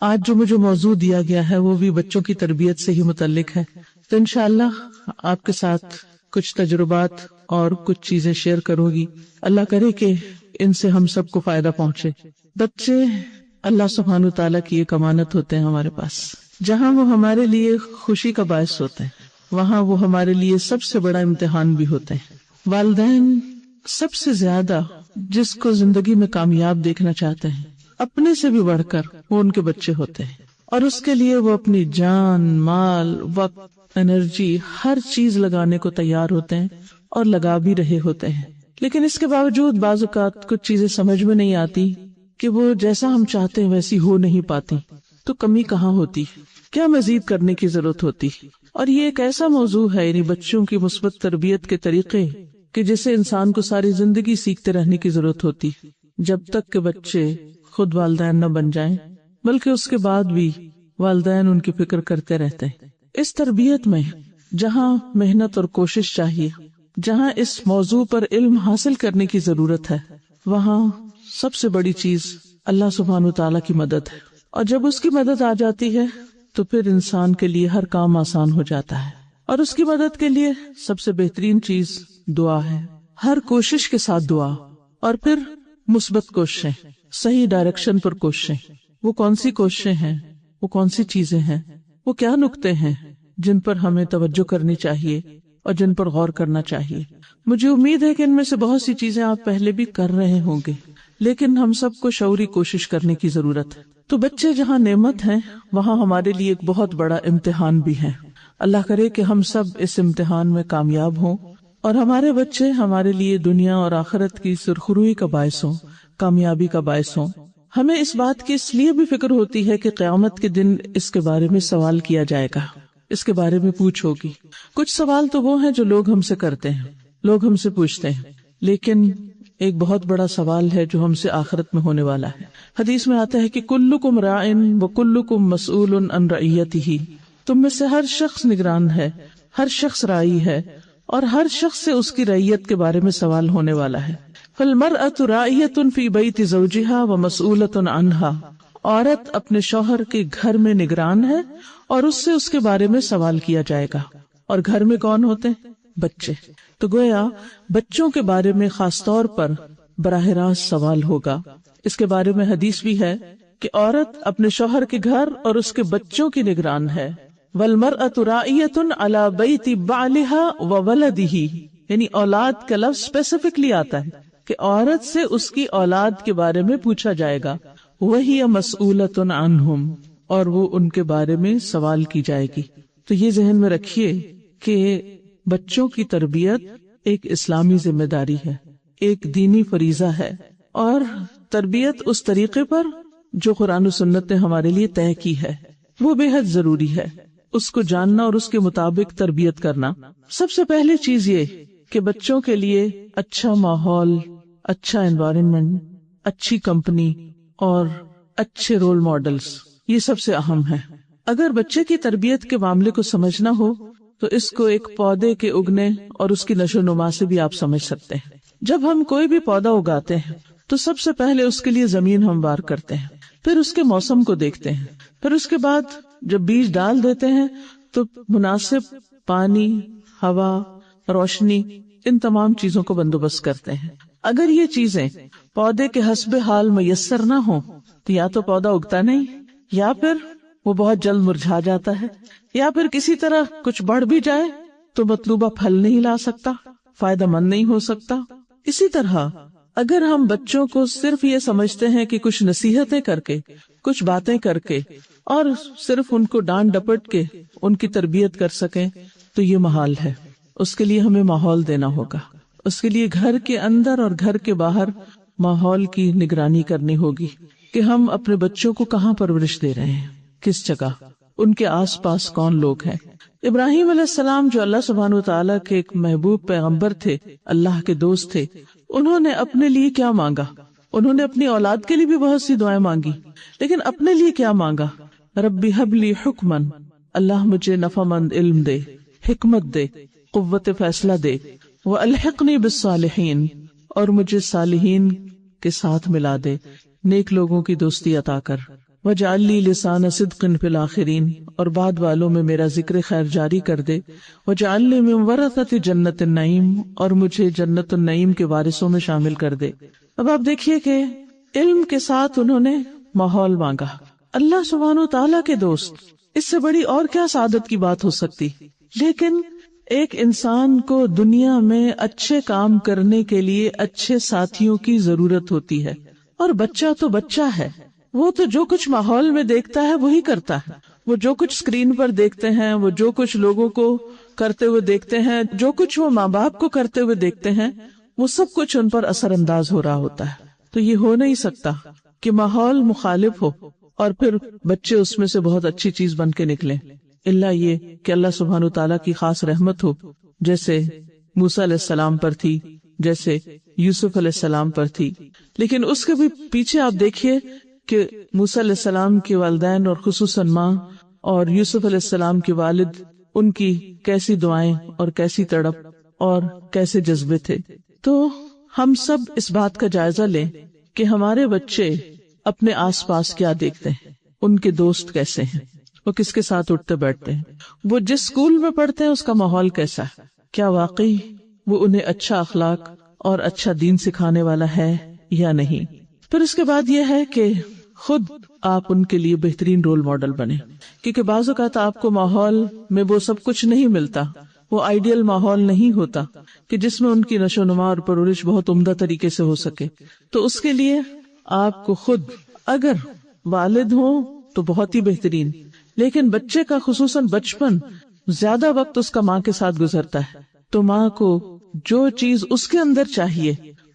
آج جو مجھے موضوع دیا گیا ہے وہ بھی بچوں کی تربیت سے ہی متعلق ہے، تو انشاءاللہ آپ کے ساتھ کچھ تجربات اور کچھ چیزیں شیئر کروں گی. اللہ کرے کہ ان سے ہم سب کو فائدہ پہنچے. بچے اللہ سبحانہ تعالیٰ کی ایک امانت ہوتے ہیں ہمارے پاس. جہاں وہ ہمارے لیے خوشی کا باعث ہوتے ہیں وہاں وہ ہمارے لیے سب سے بڑا امتحان بھی ہوتے ہیں. والدین سب سے زیادہ جس کو زندگی میں کامیاب دیکھنا چاہتے ہیں، اپنے سے بھی بڑھ کر وہ ان کے بچے ہوتے ہیں، اور اس کے لیے وہ اپنی جان، مال، وقت، انرجی، ہر چیز لگانے کو تیار ہوتے ہیں اور لگا بھی رہے ہوتے ہیں. لیکن اس کے باوجود بعض اوقات کچھ چیزیں سمجھ میں نہیں آتی کہ وہ جیسا ہم چاہتے ہیں ویسی ہو نہیں پاتی. تو کمی کہاں ہوتی، کیا مزید کرنے کی ضرورت ہوتی. اور یہ ایک ایسا موضوع ہے، یعنی بچوں کی مثبت تربیت کے طریقے، کہ جسے انسان کو ساری زندگی سیکھتے رہنے کی ضرورت ہوتی، جب تک کہ بچے خود والدین نہ بن جائیں، بلکہ اس کے بعد بھی والدین ان کی فکر کرتے رہتے ہیں. اس تربیت میں جہاں محنت اور کوشش چاہیے، جہاں اس موضوع پر علم حاصل کرنے کی ضرورت ہے، وہاں سب سے بڑی چیز اللہ سبحانہ تعالیٰ کی مدد ہے. اور جب اس کی مدد آ جاتی ہے تو پھر انسان کے لیے ہر کام آسان ہو جاتا ہے. اور اس کی مدد کے لیے سب سے بہترین چیز دعا ہے. ہر کوشش کے ساتھ دعا، اور پھر مثبت کوششیں، صحیح ڈائریکشن پر کوششیں. وہ کون سی کوششیں ہیں، وہ کون سی چیزیں ہیں، وہ کیا نکتے ہیں جن پر ہمیں توجہ کرنی چاہیے اور جن پر غور کرنا چاہیے. مجھے امید ہے کہ ان میں سے بہت سی چیزیں آپ پہلے بھی کر رہے ہوں گے، لیکن ہم سب کو شعوری کوشش کرنے کی ضرورت ہے. تو بچے جہاں نعمت ہیں وہاں ہمارے لیے ایک بہت بڑا امتحان بھی ہے. اللہ کرے کہ ہم سب اس امتحان میں کامیاب ہوں اور ہمارے بچے ہمارے لیے دنیا اور آخرت کی سرخروئی کا باعث ہوں، کامیابی کا باعث ہوں. ہمیں اس بات کی اس لیے بھی فکر ہوتی ہے کہ قیامت کے دن اس کے بارے میں سوال کیا جائے گا، اس کے بارے میں پوچھ ہوگی. کچھ سوال تو وہ ہیں جو لوگ ہم سے کرتے ہیں، لوگ ہم سے پوچھتے ہیں، لیکن ایک بہت بڑا سوال ہے جو ہم سے آخرت میں ہونے والا ہے. حدیث میں آتا ہے کہ کلکم راعٍ وکلکم مسئول عن رعیتہ، تم میں سے ہر شخص نگران ہے، ہر شخص راعی ہے، اور ہر شخص سے اس کی رعیت کے بارے میں سوال ہونے والا ہے. فالمرأة راعیۃ فی بیت زوجہا ومسئولۃ عنہا، عورت اپنے شوہر کے گھر میں نگران ہے اور اس سے اس کے بارے میں سوال کیا جائے گا. اور گھر میں کون ہوتے ہیں؟ بچے. تو گویا بچوں کے بارے میں خاص طور پر براہ راست سوال ہوگا. اس کے بارے میں حدیث بھی ہے کہ عورت اپنے شوہر کے گھر اور اس کے بچوں کی نگران ہے. والمرأة راعیۃ علی بیت بعلہا وولدہ، یعنی اولاد کا لفظ اسپیسیفکلی آتا ہے کہ عورت سے اس کی اولاد کے بارے میں پوچھا جائے گا. وہی مسئولۃ عنہم، اور وہ ان کے بارے میں سوال کی جائے گی. تو یہ ذہن میں رکھیے کہ بچوں کی تربیت ایک اسلامی ذمہ داری ہے، ایک دینی فریضہ ہے، اور تربیت اس طریقے پر جو قرآن و سنت نے ہمارے لیے طے کی ہے وہ بے حد ضروری ہے. اس کو جاننا اور اس کے مطابق تربیت کرنا. سب سے پہلی چیز یہ کہ بچوں کے لیے اچھا ماحول، اچھا انوائرمنٹ، اچھی کمپنی اور اچھے رول ماڈلز، یہ سب سے اہم ہے. اگر بچے کی تربیت کے معاملے کو سمجھنا ہو تو اس کو ایک پودے کے اگنے اور اس کی نشو و نما سے بھی آپ سمجھ سکتے ہیں. جب ہم کوئی بھی پودا اگاتے ہیں تو سب سے پہلے اس کے لیے زمین ہموار کرتے ہیں، پھر اس کے موسم کو دیکھتے ہیں، پھر اس کے بعد جب بیج ڈال دیتے ہیں تو مناسب پانی، ہوا، روشنی، ان تمام چیزوں کو بندوبست کرتے ہیں. اگر یہ چیزیں پودے کے حسب حال میسر نہ ہوں تو یا تو پودا اگتا نہیں، یا پھر وہ بہت جلد مرجھا جاتا ہے، یا پھر کسی طرح کچھ بڑھ بھی جائے تو مطلوبہ پھل نہیں لا سکتا، فائدہ مند نہیں ہو سکتا. اسی طرح اگر ہم بچوں کو صرف یہ سمجھتے ہیں کہ کچھ نصیحتیں کر کے، کچھ باتیں کر کے، اور صرف ان کو ڈانٹ ڈپٹ کے ان کی تربیت کر سکیں تو یہ محال ہے. اس کے لیے ہمیں ماحول دینا ہوگا. اس کے لیے گھر کے اندر اور گھر کے باہر ماحول کی نگرانی کرنی ہوگی کہ ہم اپنے بچوں کو کہاں پرورش دے رہے ہیں، کس جگہ، ان کے آس پاس کون لوگ ہیں. ابراہیم علیہ السلام جو اللہ سبحانہ وتعالیٰ کے ایک محبوب پیغمبر تھے، اللہ کے دوست تھے، انہوں نے اپنے لیے کیا مانگا؟ انہوں نے اپنی اولاد کے لیے بھی بہت سی دعائیں مانگی، لیکن اپنے لیے کیا مانگا؟ ربی حب لی حکمن، اللہ مجھے نفع مند علم دے، حکمت دے، قوت فیصلہ دے، والحقنی بالصالحین، اور مجھے صالحین کے ساتھ ملا دے، نیک لوگوں کی دوستی عطا کر. وجعل لی لسان صدق فی الآخرین، اور بعد والوں میں میرا ذکر خیر جاری کر دے، وجعلنی من ورثۃ جنت النعیم، اور مجھے جنت النعیم کے وارثوں میں شامل کر دے۔ اب آپ دیکھیے کہ علم کے ساتھ انہوں نے ماحول مانگا، اللہ سبحانہ وتعالیٰ کے دوست، اس سے بڑی اور کیا سعادت کی بات ہو سکتی۔ لیکن ایک انسان کو دنیا میں اچھے کام کرنے کے لیے اچھے ساتھیوں کی ضرورت ہوتی ہے، اور بچہ تو بچہ ہے، وہ تو جو کچھ ماحول میں دیکھتا ہے وہی کرتا ہے، وہ جو کچھ اسکرین پر دیکھتے ہیں، وہ جو کچھ لوگوں کو کرتے ہوئے دیکھتے ہیں، جو کچھ وہ ماں باپ کو کرتے ہوئے دیکھتے ہیں، وہ سب کچھ ان پر اثر انداز ہو رہا ہوتا ہے۔ تو یہ ہو نہیں سکتا کہ ماحول مخالف ہو اور پھر بچے اس میں سے بہت اچھی چیز بن کے نکلیں، الا یہ کہ اللہ سبحانہ تعالیٰ کی خاص رحمت ہو، جیسے موسیٰ علیہ السلام پر تھی، جیسے یوسف علیہ السلام پر تھی۔ لیکن اس کے بھی پیچھے آپ دیکھیے کہ موسیٰ علیہ السلام کے والدین اور خصوصاً ماں اور یوسف علیہ السلام کے والد، ان کی کیسی دعائیں اور کیسی تڑپ اور کیسے جذبے تھے۔ تو ہم سب اس بات کا جائزہ لیں کہ ہمارے بچے اپنے آس پاس کیا دیکھتے ہیں، ان کے دوست کیسے ہیں، وہ کس کے ساتھ اٹھتے بیٹھتے ہیں، وہ جس اسکول میں پڑھتے ہیں اس کا ماحول کیسا ہے، کیا واقعی وہ انہیں اچھا اخلاق اور اچھا دین سکھانے والا ہے یا نہیں۔ پھر اس کے بعد یہ ہے کہ خود آپ ان کے لیے بہترین رول ماڈل بنے، کیونکہ بعض اوقات آپ کو ماحول میں وہ سب کچھ نہیں ملتا، وہ آئیڈیل ماحول نہیں ہوتا کہ جس میں ان کی نشو و نما اور پرورش بہت عمدہ طریقے سے ہو سکے۔ تو اس کے لیے آپ کو خود، اگر والد ہوں تو بہت ہی بہترین، لیکن بچے کا خصوصاً بچپن زیادہ وقت اس کا ماں کے ساتھ گزرتا ہے، تو ماں کو جو چیز اس کے اندر چاہیے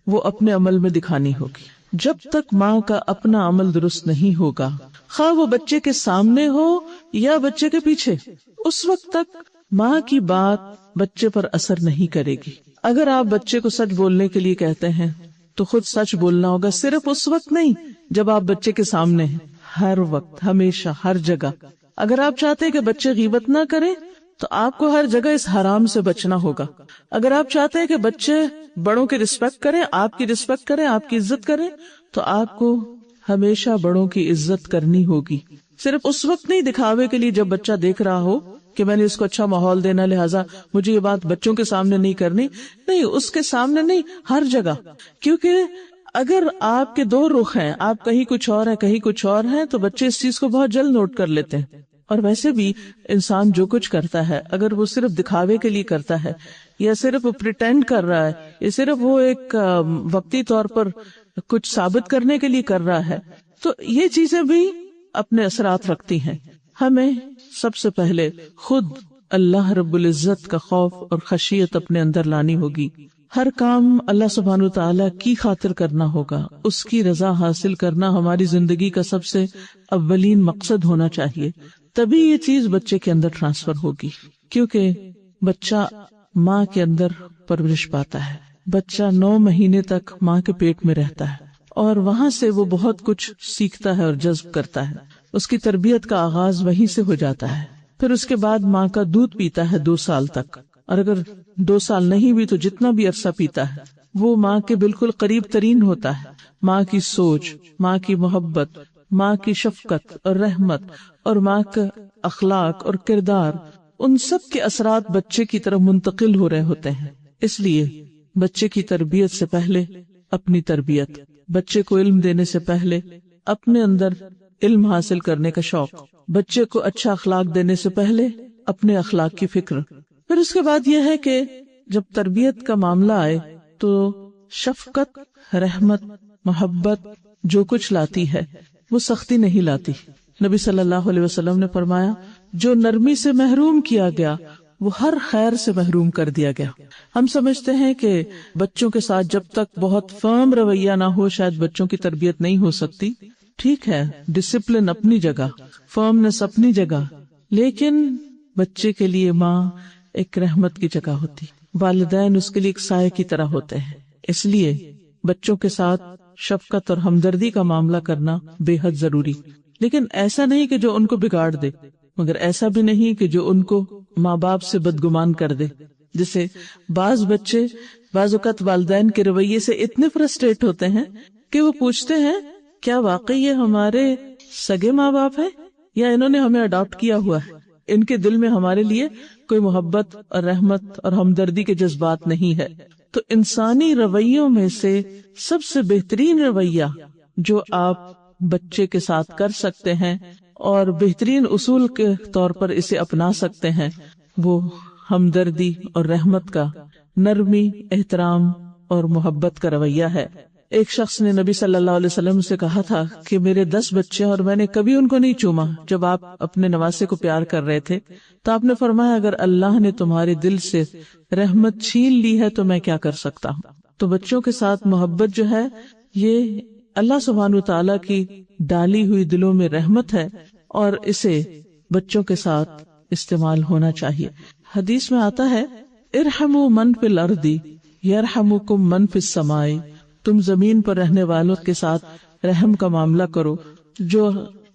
وہ اپنے عمل میں دکھانی ہوگی۔ جب تک ماں کا اپنا عمل درست نہیں ہوگا، خواہ وہ بچے کے سامنے ہو یا بچے کے پیچھے، اس وقت تک ماں کی بات بچے پر اثر نہیں کرے گی۔ اگر آپ بچے کو سچ بولنے کے لیے کہتے ہیں تو خود سچ بولنا ہوگا، صرف اس وقت نہیں جب آپ بچے کے سامنے ہیں، ہر وقت، ہمیشہ، ہر جگہ۔ اگر آپ چاہتے ہیں کہ بچے غیبت نہ کریں تو آپ کو ہر جگہ اس حرام سے بچنا ہوگا۔ اگر آپ چاہتے ہیں کہ بچے بڑوں کی رسپیکٹ کریں، آپ کی رسپیکٹ کریں، آپ کی عزت کریں، تو آپ کو ہمیشہ بڑوں کی عزت کرنی ہوگی۔ صرف اس وقت نہیں دکھاوے کے لیے جب بچہ دیکھ رہا ہو کہ میں نے اس کو اچھا ماحول دینا لہٰذا مجھے یہ بات بچوں کے سامنے نہیں کرنی، نہیں، اس کے سامنے نہیں، ہر جگہ۔ کیونکہ اگر آپ کے دو رخ ہیں، آپ کہیں کچھ اور ہیں، کہیں کچھ اور ہیں، تو بچے اس چیز کو بہت جلد نوٹ کر لیتے ہیں۔ اور ویسے بھی انسان جو کچھ کرتا ہے، اگر وہ صرف دکھاوے کے لیے کرتا ہے، یا صرف پریٹینڈ کر رہا ہے، یا صرف وہ ایک وقتی طور پر کچھ ثابت کرنے کے لیے کر رہا ہے، تو یہ چیزیں بھی اپنے اثرات رکھتی ہیں۔ ہمیں سب سے پہلے خود اللہ رب العزت کا خوف اور خشیت اپنے اندر لانی ہوگی۔ ہر کام اللہ سبحانہ تعالیٰ کی خاطر کرنا ہوگا، اس کی رضا حاصل کرنا ہماری زندگی کا سب سے اولین مقصد ہونا چاہیے، تبھی یہ چیز بچے کے اندر ٹرانسفر ہوگی۔ کیونکہ بچہ ماں کے اندر پرورش پاتا ہے، بچہ 9 مہینے تک ماں کے پیٹ میں رہتا ہے، اور وہاں سے وہ بہت کچھ سیکھتا ہے اور جذب کرتا ہے، اس کی تربیت کا آغاز وہیں سے ہو جاتا ہے۔ پھر اس کے بعد ماں کا دودھ پیتا ہے 2 سال تک، اور اگر 2 سال نہیں بھی تو جتنا بھی عرصہ پیتا ہے وہ ماں کے بالکل قریب ترین ہوتا ہے۔ ماں کی سوچ، ماں کی محبت، ماں کی شفقت اور رحمت، اور ماں کا اخلاق اور کردار، ان سب کے اثرات بچے کی طرف منتقل ہو رہے ہوتے ہیں۔ اس لیے بچے کی تربیت سے پہلے اپنی تربیت، بچے کو علم دینے سے پہلے اپنے اندر علم حاصل کرنے کا شوق، بچے کو اچھا اخلاق دینے سے پہلے اپنے اخلاق کی فکر۔ پھر اس کے بعد یہ ہے کہ جب تربیت کا معاملہ آئے تو شفقت، رحمت، محبت جو کچھ لاتی ہے وہ سختی نہیں لاتی۔ نبی صلی اللہ علیہ وسلم نے فرمایا، جو نرمی سے محروم کیا گیا وہ ہر خیر سے محروم کر دیا گیا۔ ہم سمجھتے ہیں کہ بچوں کے ساتھ جب تک بہت فرم رویہ نہ ہو شاید بچوں کی تربیت نہیں ہو سکتی۔ ٹھیک ہے، ڈسپلن اپنی جگہ، فرمنس اپنی جگہ، لیکن بچے کے لیے ماں ایک رحمت کی جگہ ہوتی، والدین اس کے لیے ایک سائے کی طرح ہوتے ہیں۔ اس لیے بچوں کے ساتھ شفقت اور ہمدردی کا معاملہ کرنا بے حد ضروری، لیکن ایسا نہیں کہ جو ان کو بگاڑ دے، مگر ایسا بھی نہیں کہ جو ان کو ماں باپ سے بدگمان کر دے۔ جسے بعض بچے بعض اوقات والدین کے رویے سے اتنے فرسٹریٹ ہوتے ہیں کہ وہ پوچھتے ہیں کیا واقعی یہ ہمارے سگے ماں باپ ہیں یا انہوں نے ہمیں اڈاپٹ کیا ہوا ہے؟ ان کے دل میں ہمارے لیے کوئی محبت اور رحمت اور ہمدردی کے جذبات نہیں ہے. تو انسانی رویوں میں سے سب سے بہترین رویہ جو آپ بچے کے ساتھ کر سکتے ہیں اور بہترین اصول کے طور پر اسے اپنا سکتے ہیں وہ ہمدردی اور رحمت کا، نرمی، احترام اور محبت کا رویہ ہے. ایک شخص نے نبی صلی اللہ علیہ وسلم سے کہا تھا کہ میرے 10 بچے اور میں نے کبھی ان کو نہیں چوما جب آپ اپنے نواسے کو پیار کر رہے تھے. تو آپ نے فرمایا اگر اللہ نے تمہارے دل سے رحمت چھین لی ہے تو میں کیا کر سکتا ہوں. تو بچوں کے ساتھ محبت جو ہے یہ اللہ سبحانہ وتعالیٰ کی ڈالی ہوئی دلوں میں رحمت ہے اور اسے بچوں کے ساتھ استعمال ہونا چاہیے. حدیث میں آتا ہے ارحموا من فی الارض یرحمکم من فی السماء، تم زمین پر رہنے والوں کے ساتھ رحم کا معاملہ کرو، جو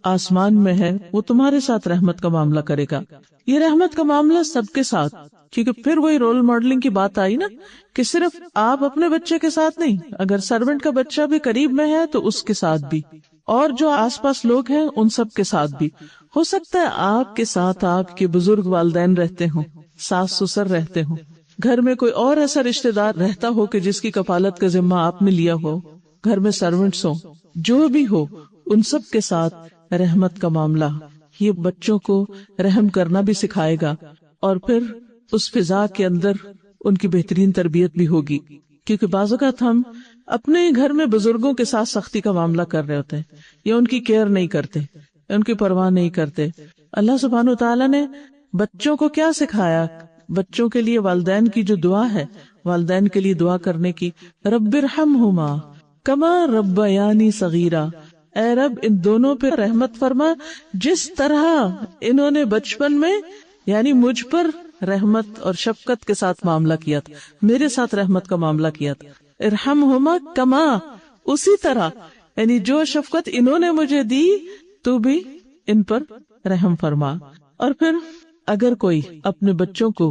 آسمان میں ہے وہ تمہارے ساتھ رحمت کا معاملہ کرے گا. یہ رحمت کا معاملہ سب کے ساتھ، کیونکہ پھر وہی رول ماڈلنگ کی بات آئی نا کہ صرف آپ اپنے بچے کے ساتھ نہیں، اگر سرونٹ کا بچہ بھی قریب میں ہے تو اس کے ساتھ بھی، اور جو آس پاس لوگ ہیں ان سب کے ساتھ بھی. ہو سکتا ہے آپ کے ساتھ آپ کے بزرگ والدین رہتے ہوں، ساس سسر رہتے ہوں، گھر میں کوئی اور ایسا رشتہ دار رہتا ہو کہ جس کی کفالت کا ذمہ آپ نے لیا ہو، گھر میں سرونٹس ہوں، جو بھی ہو ان سب کے ساتھ رحمت کا معاملہ یہ بچوں کو رحم کرنا بھی سکھائے گا اور پھر اس فضا کے اندر ان کی بہترین تربیت بھی ہوگی. کیونکہ بعض اوقات ہم اپنے گھر میں بزرگوں کے ساتھ سختی کا معاملہ کر رہے ہوتے ہیں یا ان کی کیئر نہیں کرتے، ان کی پرواہ نہیں کرتے. اللہ سبحانہ وتعالیٰ نے بچوں کو کیا سکھایا؟ بچوں کے لیے والدین کی جو دعا ہے، والدین کے لیے دعا کرنے کی، رب ارحمہما کما ربیانی صغیرا، اے رب ان دونوں پہ رحمت فرما جس طرح انہوں نے بچپن میں یعنی مجھ پر رحمت اور شفقت کے ساتھ معاملہ کیا تھا، میرے ساتھ رحمت کا معاملہ کیا تھا. ارحمہما کما، اسی طرح یعنی جو شفقت انہوں نے مجھے دی تو بھی ان پر رحم فرما. اور پھر اگر کوئی اپنے بچوں کو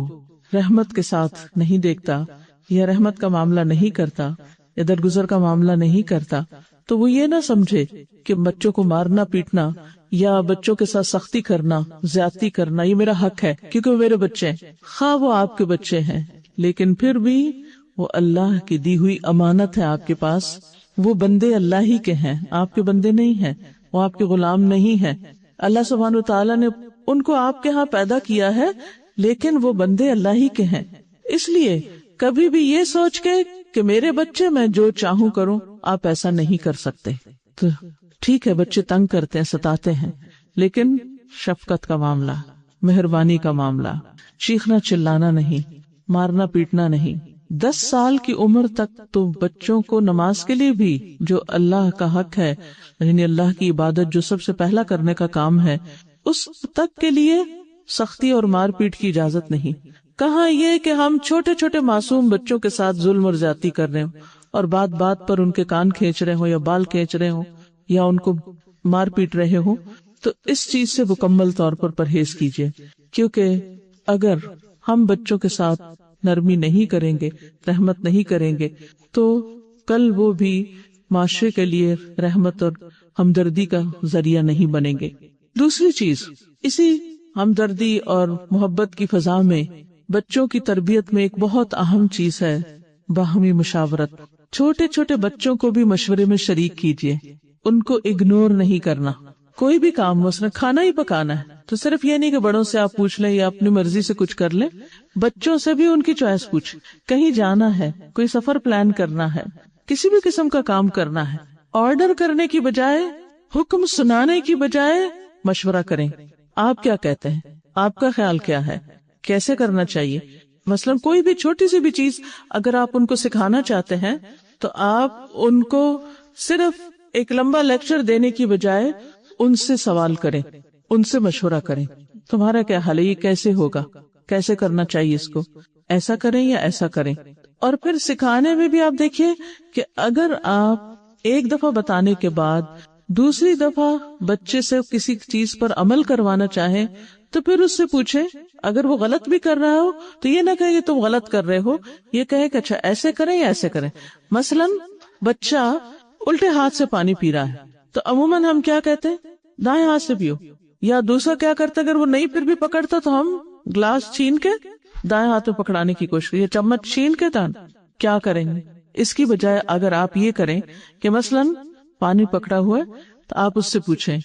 رحمت کے ساتھ نہیں دیکھتا یا رحمت کا معاملہ نہیں کرتا یا درگزر کا معاملہ نہیں کرتا تو وہ یہ نہ سمجھے کہ بچوں کو مارنا پیٹنا یا بچوں کے ساتھ سختی کرنا، زیادتی کرنا یہ میرا حق ہے کیونکہ وہ میرے بچے ہیں. خواہ وہ آپ کے بچے ہیں لیکن پھر بھی وہ اللہ کی دی ہوئی امانت ہے آپ کے پاس. وہ بندے اللہ ہی کے ہیں، آپ کے بندے نہیں ہیں، وہ آپ کے غلام نہیں ہیں. اللہ سبحانہ وتعالیٰ نے ان کو آپ کے ہاں پیدا کیا ہے لیکن وہ بندے اللہ ہی کے ہیں. اس لیے کبھی بھی یہ سوچ کے کہ میرے بچے میں جو چاہوں کروں، آپ ایسا نہیں کر سکتے. تو ٹھیک ہے بچے تنگ کرتے ہیں، ستاتے ہیں، لیکن شفقت کا معاملہ، مہربانی کا معاملہ، چیخنا چلانا نہیں، مارنا پیٹنا نہیں. 10 سال کی عمر تک تو بچوں کو نماز کے لیے بھی جو اللہ کا حق ہے، یعنی اللہ کی عبادت جو سب سے پہلا کرنے کا کام ہے، اس تک کے لیے سختی اور مار پیٹ کی اجازت نہیں. کہاں یہ کہ ہم چھوٹے چھوٹے معصوم بچوں کے ساتھ ظلم اور زیادتی کر رہے ہوں اور بات بات پر ان کے کان کھینچ رہے ہوں یا بال کھینچ رہے ہوں یا ان کو مار پیٹ رہے ہوں. تو اس چیز سے مکمل طور پر پرہیز کیجیے، کیونکہ اگر ہم بچوں کے ساتھ نرمی نہیں کریں گے، رحمت نہیں کریں گے تو کل وہ بھی معاشرے کے لیے رحمت اور ہمدردی کا ذریعہ نہیں بنیں گے. دوسری چیز اسی ہمدردی اور محبت کی فضا میں بچوں کی تربیت میں ایک بہت اہم چیز ہے باہمی مشاورت. چھوٹے چھوٹے بچوں کو بھی مشورے میں شریک کیجیے، ان کو اگنور نہیں کرنا. کوئی بھی کام مثلا کھانا ہی پکانا ہے تو صرف یہ نہیں کہ بڑوں سے آپ پوچھ لیں یا اپنی مرضی سے کچھ کر لیں، بچوں سے بھی ان کی چوائس پوچھ. کہیں جانا ہے، کوئی سفر پلان کرنا ہے، کسی بھی قسم کا کام کرنا ہے، آرڈر کرنے کی بجائے، حکم سنانے کی بجائے مشورہ کریں. آپ کیا کہتے ہیں، آپ کا خیال کیا ہے، کیسے کرنا چاہیے. مثلا کوئی بھی چھوٹی سی بھی چیز اگر آپ ان کو سکھانا چاہتے ہیں تو آپ ان کو صرف ایک لمبا لیکچر دینے کی بجائے ان سے سوال کریں، ان سے مشورہ کریں. تمہارا کیا حال ہے، یہ کیسے ہوگا، کیسے کرنا چاہیے، اس کو ایسا کریں یا ایسا کریں. اور پھر سکھانے میں بھی آپ دیکھیے کہ اگر آپ ایک دفعہ بتانے کے بعد دوسری دفعہ بچے سے کسی چیز پر عمل کروانا چاہیں تو پھر اس سے پوچھیں. اگر وہ غلط بھی کر رہا ہو تو یہ نہ کہے کہ تم غلط کر رہے ہو، یہ کہے کہ اچھا ایسے کریں یا ایسے کریں. مثلا بچہ الٹے ہاتھ سے پانی پی رہا ہے تو عموماً ہم کیا کہتے ہیں، دائیں ہاتھ سے پیو. یا دوسرا کیا کرتا اگر وہ نہیں پھر بھی پکڑتا تو ہم گلاس چھین کے دائیں ہاتھ میں پکڑانے کی کوشش کریں, چمچ چھین کے دان کیا کریں گے. اس کی بجائے اگر آپ یہ کریں کہ مثلاً پانی پکڑا ہوا ہے تو آپ اس سے پوچھیں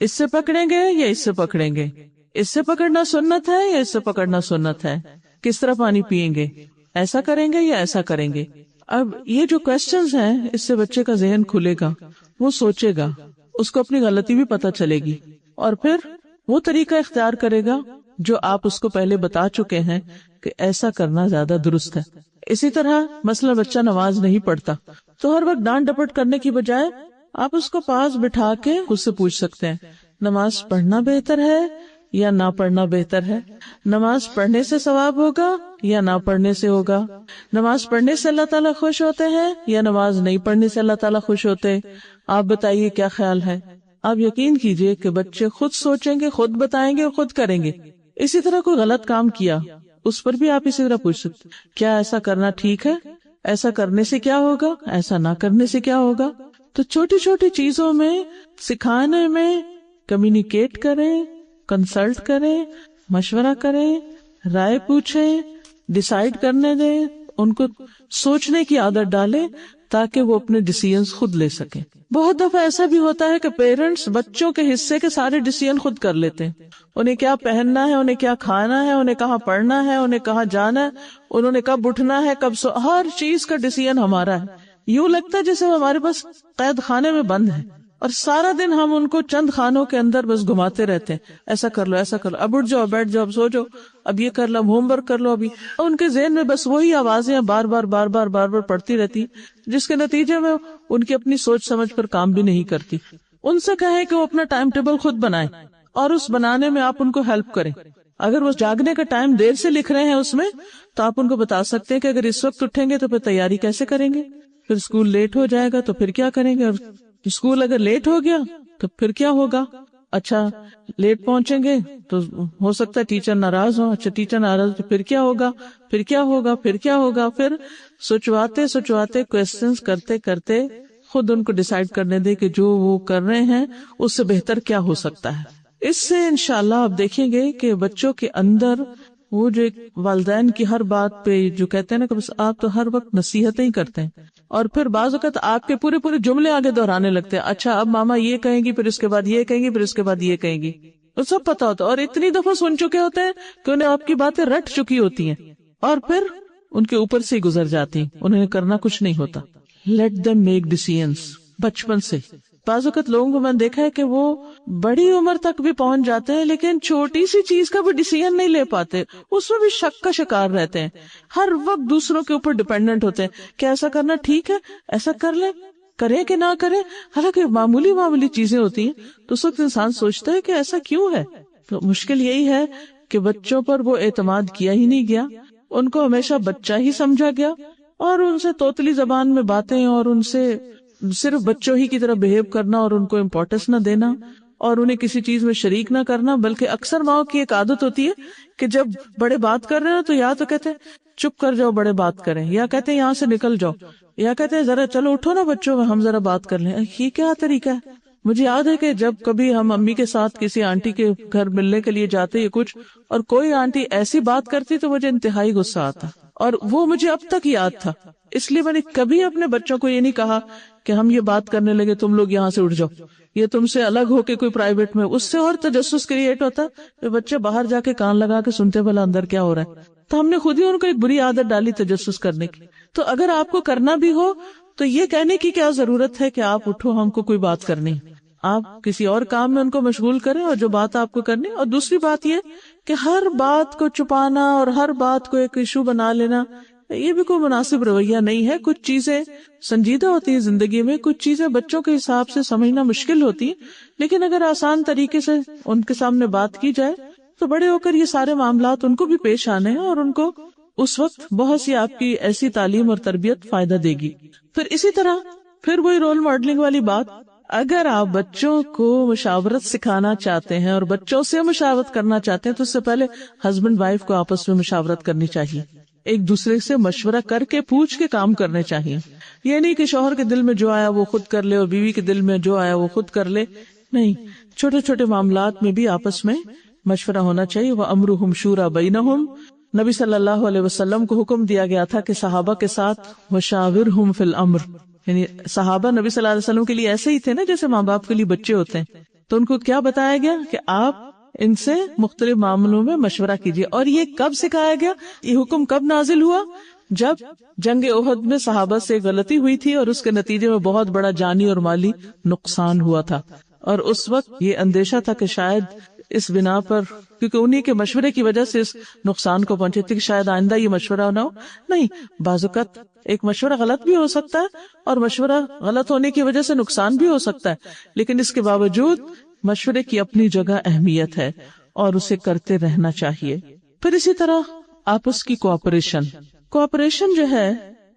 اس سے پکڑیں گے یا اس سے پکڑیں گے, اس سے پکڑنا سنت ہے یا اس سے پکڑنا سنت ہے, کس طرح پانی پیئیں گے, ایسا کریں گے یا ایسا کریں گے. اب یہ جو کوسچنز ہیں اس سے بچے کا ذہن کھلے گا, وہ سوچے گا, اس کو اپنی غلطی بھی پتہ چلے گی اور پھر وہ طریقہ اختیار کرے گا جو آپ اس کو پہلے بتا چکے ہیں کہ ایسا کرنا زیادہ درست ہے. اسی طرح مثلا بچہ نماز نہیں پڑھتا تو ہر وقت ڈانٹ ڈپٹ کرنے کی بجائے آپ اس کو پاس بٹھا کے اس سے پوچھ سکتے ہیں نماز پڑھنا بہتر ہے یا نہ پڑھنا بہتر ہے, نماز پڑھنے سے ثواب ہوگا یا نہ پڑھنے سے ہوگا, نماز پڑھنے سے اللہ تعالیٰ خوش ہوتے ہیں یا نماز نہیں پڑھنے سے اللہ تعالیٰ خوش ہوتے, آپ بتائیے کیا خیال ہے. آپ یقین کیجئے کہ بچے خود سوچیں گے, خود بتائیں گے اور خود کریں گے. اسی طرح کوئی غلط کام کیا اس پر بھی آپ اسی طرح پوچھ سکتے کیا ایسا کرنا ٹھیک ہے, ایسا کرنے سے کیا ہوگا, ایسا نہ کرنے سے کیا ہوگا. تو چھوٹی چھوٹی چیزوں میں سکھانے میں کمیونیکیٹ کریں, کنسلٹ کریں, مشورہ کریں, رائے پوچھیں, ڈیسائیڈ کرنے دیں, ان کو سوچنے کی عادت ڈالیں تاکہ وہ اپنے ڈیسیژنز خود لے سکیں. بہت دفعہ ایسا بھی ہوتا ہے کہ پیرنٹس بچوں کے حصے کے سارے ڈیسیژن خود کر لیتے ہیں, انہیں کیا پہننا ہے, انہیں کیا کھانا ہے, انہیں کہاں پڑھنا ہے, انہیں کہاں جانا ہے, انہوں نے کب اٹھنا ہے, کب ہر چیز کا ڈیسیژن ہمارا ہے. یوں لگتا ہے جیسے وہ ہمارے پاس قید خانے میں بند ہے اور سارا دن ہم ان کو چند خانوں کے اندر بس گھماتے رہتے ہیں, ایسا کر لو, ایسا کر لو, اب اٹھ جاؤ, بیٹھ جاؤ, اب سو جاؤ, اب یہ کر لو, اب ہوم ورک کر لو. ابھی ان کے ذہن میں بس وہی آوازیں بار بار پڑتی رہتی, جس کے نتیجے میں ان کی اپنی سوچ سمجھ پر کام بھی نہیں کرتی. ان سے کہیں کہ وہ اپنا ٹائم ٹیبل خود بنائیں اور اس بنانے میں آپ ان کو ہیلپ کریں. اگر وہ جاگنے کا ٹائم دیر سے لکھ رہے ہیں اس میں تو آپ ان کو بتا سکتے ہیں کہ اگر اس وقت اٹھیں گے تو پھر تیاری کیسے کریں گے, پھر اسکول لیٹ ہو جائے گا تو پھر کیا کریں گے, اور اسکول اگر لیٹ ہو گیا تو پھر کیا ہوگا. اچھا لیٹ پہنچیں گے تو ہو سکتا ہے ٹیچر ناراض ہو, اچھا ٹیچر ناراض تو پھر کیا ہوگا, پھر کیا ہوگا, پھر کیا ہوگا. پھر سوچواتے کویسچنز کرتے کرتے خود ان کو ڈیسائیڈ کرنے دے کہ جو وہ کر رہے ہیں اس سے بہتر کیا ہو سکتا ہے. اس سے انشاءاللہ آپ دیکھیں گے کہ بچوں کے اندر وہ جو ایک والدین کی ہر بات پہ جو کہتے ہیں نا کہ بس آپ تو ہر وقت نصیحتیں ہی کرتے ہیں اور پھر بعض اوقات آپ کے پورے جملے آگے دہرانے لگتے ہیں. اچھا اب ماما یہ کہیں گی, پھر اس کے بعد یہ کہیں گی, پھر اس کے بعد یہ کہیں گی, وہ سب پتا ہوتا ہے اور اتنی دفعہ سن چکے ہوتے ہیں کہ انہیں آپ کی باتیں رٹ چکی ہوتی ہیں اور پھر ان کے اوپر سے ہی گزر جاتی ہیں, انہیں کرنا کچھ نہیں ہوتا. لیٹ them میک ڈیسیژنز بچپن سے. بعض اوقات لوگوں کو میں نے دیکھا ہے کہ وہ بڑی عمر تک بھی پہنچ جاتے ہیں لیکن چھوٹی سی چیز کا بھی ڈیسیژن نہیں لے پاتے, اس میں بھی شک کا شکار رہتے ہیں, ہر وقت دوسروں کے اوپر ڈیپینڈنٹ ہوتے ہیں کہ ایسا کرنا ٹھیک ہے, ایسا کر لیں, کریں کہ نہ کریں. حالانکہ معمولی چیزیں ہوتی ہیں تو اس وقت انسان سوچتا ہے کہ ایسا کیوں ہے. تو مشکل یہی ہے کہ بچوں پر وہ اعتماد کیا ہی نہیں گیا, ان کو ہمیشہ بچہ ہی سمجھا گیا اور ان سے توتلی زبان میں باتیں اور ان سے صرف بچوں ہی کی طرح بہیو کرنا اور ان کو امپورٹنس نہ دینا اور انہیں کسی چیز میں شریک نہ کرنا. بلکہ اکثر ماؤں کی ایک عادت ہوتی ہے کہ جب بڑے بات کر رہے ہیں تو یا تو کہتے ہیں چپ کر جاؤ بڑے بات کریں, یا کہتے ہیں یہاں سے نکل جاؤ, یا کہتے ہیں ذرا چلو اٹھو نا بچوں ہم ذرا بات کر لیں. یہ کیا طریقہ ہے؟ مجھے یاد ہے کہ جب کبھی ہم امی کے ساتھ کسی آنٹی کے گھر ملنے کے لیے جاتے یا کچھ اور کوئی آنٹی ایسی بات کرتی تو مجھے انتہائی غصہ آتا اور وہ مجھے اب تک یاد تھا. اس لیے میں نے کبھی اپنے بچوں کو یہ نہیں کہا کہ ہم یہ بات کرنے لگے تم لوگ یہاں سے اٹھ جاؤ, یہ تم سے الگ ہو کے کوئی پرائیویٹ میں, اس سے اور تجسس کریٹ ہوتا ہے. بچے باہر جا کے کان لگا کے سنتے بھلا اندر کیا ہو رہا ہے. تو ہم نے خود ہی ان کو ایک بری عادت ڈالی تجسس کرنے کی. تو اگر آپ کو کرنا بھی ہو تو یہ کہنے کی کیا ضرورت ہے کہ آپ اٹھو ہم کو کوئی بات کرنی, آپ کسی اور کام میں ان کو مشغول کریں اور جو بات آپ کو کرنی. اور دوسری بات یہ کہ ہر بات کو چھپانا اور ہر بات کو ایک ایشو بنا لینا یہ بھی کوئی مناسب رویہ نہیں ہے. کچھ چیزیں سنجیدہ ہوتی ہیں زندگی میں, کچھ چیزیں بچوں کے حساب سے سمجھنا مشکل ہوتی ہیں, لیکن اگر آسان طریقے سے ان کے سامنے بات کی جائے تو بڑے ہو کر یہ سارے معاملات ان کو بھی پیش آنے ہیں اور ان کو اس وقت بہت سی آپ کی ایسی تعلیم اور تربیت فائدہ دے گی. پھر اسی طرح پھر وہی رول ماڈلنگ والی بات, اگر آپ بچوں کو مشاورت سکھانا چاہتے ہیں اور بچوں سے مشاورت کرنا چاہتے ہیں تو اس سے پہلے ہسبینڈ وائف کو آپس میں مشاورت کرنی چاہیے, ایک دوسرے سے مشورہ کر کے پوچھ کے کام کرنے چاہیے. یہ نہیں کہ شوہر کے دل میں جو آیا وہ خود کر لے اور بیوی کے دل میں جو آیا وہ خود کر لے, نہیں, چھوٹے چھوٹے معاملات میں بھی آپس میں مشورہ ہونا چاہیے. وَأَمْرُهُمْ شُورَى بَيْنَهُمْ. نبی صلی اللہ علیہ وسلم کو حکم دیا گیا تھا کہ صحابہ کے ساتھ وَشَاوِرْهُمْ فِي الْأَمْرِ، یعنی صحابہ نبی صلی اللہ علیہ وسلم کے لیے ایسے ہی تھے نا جیسے ماں باپ کے لیے بچے ہوتے ہیں. تو ان کو کیا بتایا گیا کہ آپ ان سے مختلف معاملوں میں مشورہ کیجیے. اور یہ کب سکھایا گیا؟ یہ حکم کب نازل ہوا؟ جب جنگ احد میں صحابہ سے غلطی ہوئی تھی اور اس کے نتیجے میں بہت بڑا جانی اور مالی نقصان ہوا تھا. اور اس وقت یہ اندیشہ تھا کہ شاید اس بنا پر، کیونکہ انہی کے مشورے کی وجہ سے اس نقصان کو پہنچے تھے کہ شاید آئندہ یہ مشورہ نہ ہو. نہیں، بعض اوقات ایک مشورہ غلط بھی ہو سکتا ہے اور مشورہ غلط ہونے کی وجہ سے نقصان بھی ہو سکتا ہے، لیکن اس کے باوجود مشورے کی اپنی جگہ اہمیت ہے اور اسے کرتے رہنا چاہیے. پھر اسی طرح آپس کی کوآپریشن جو ہے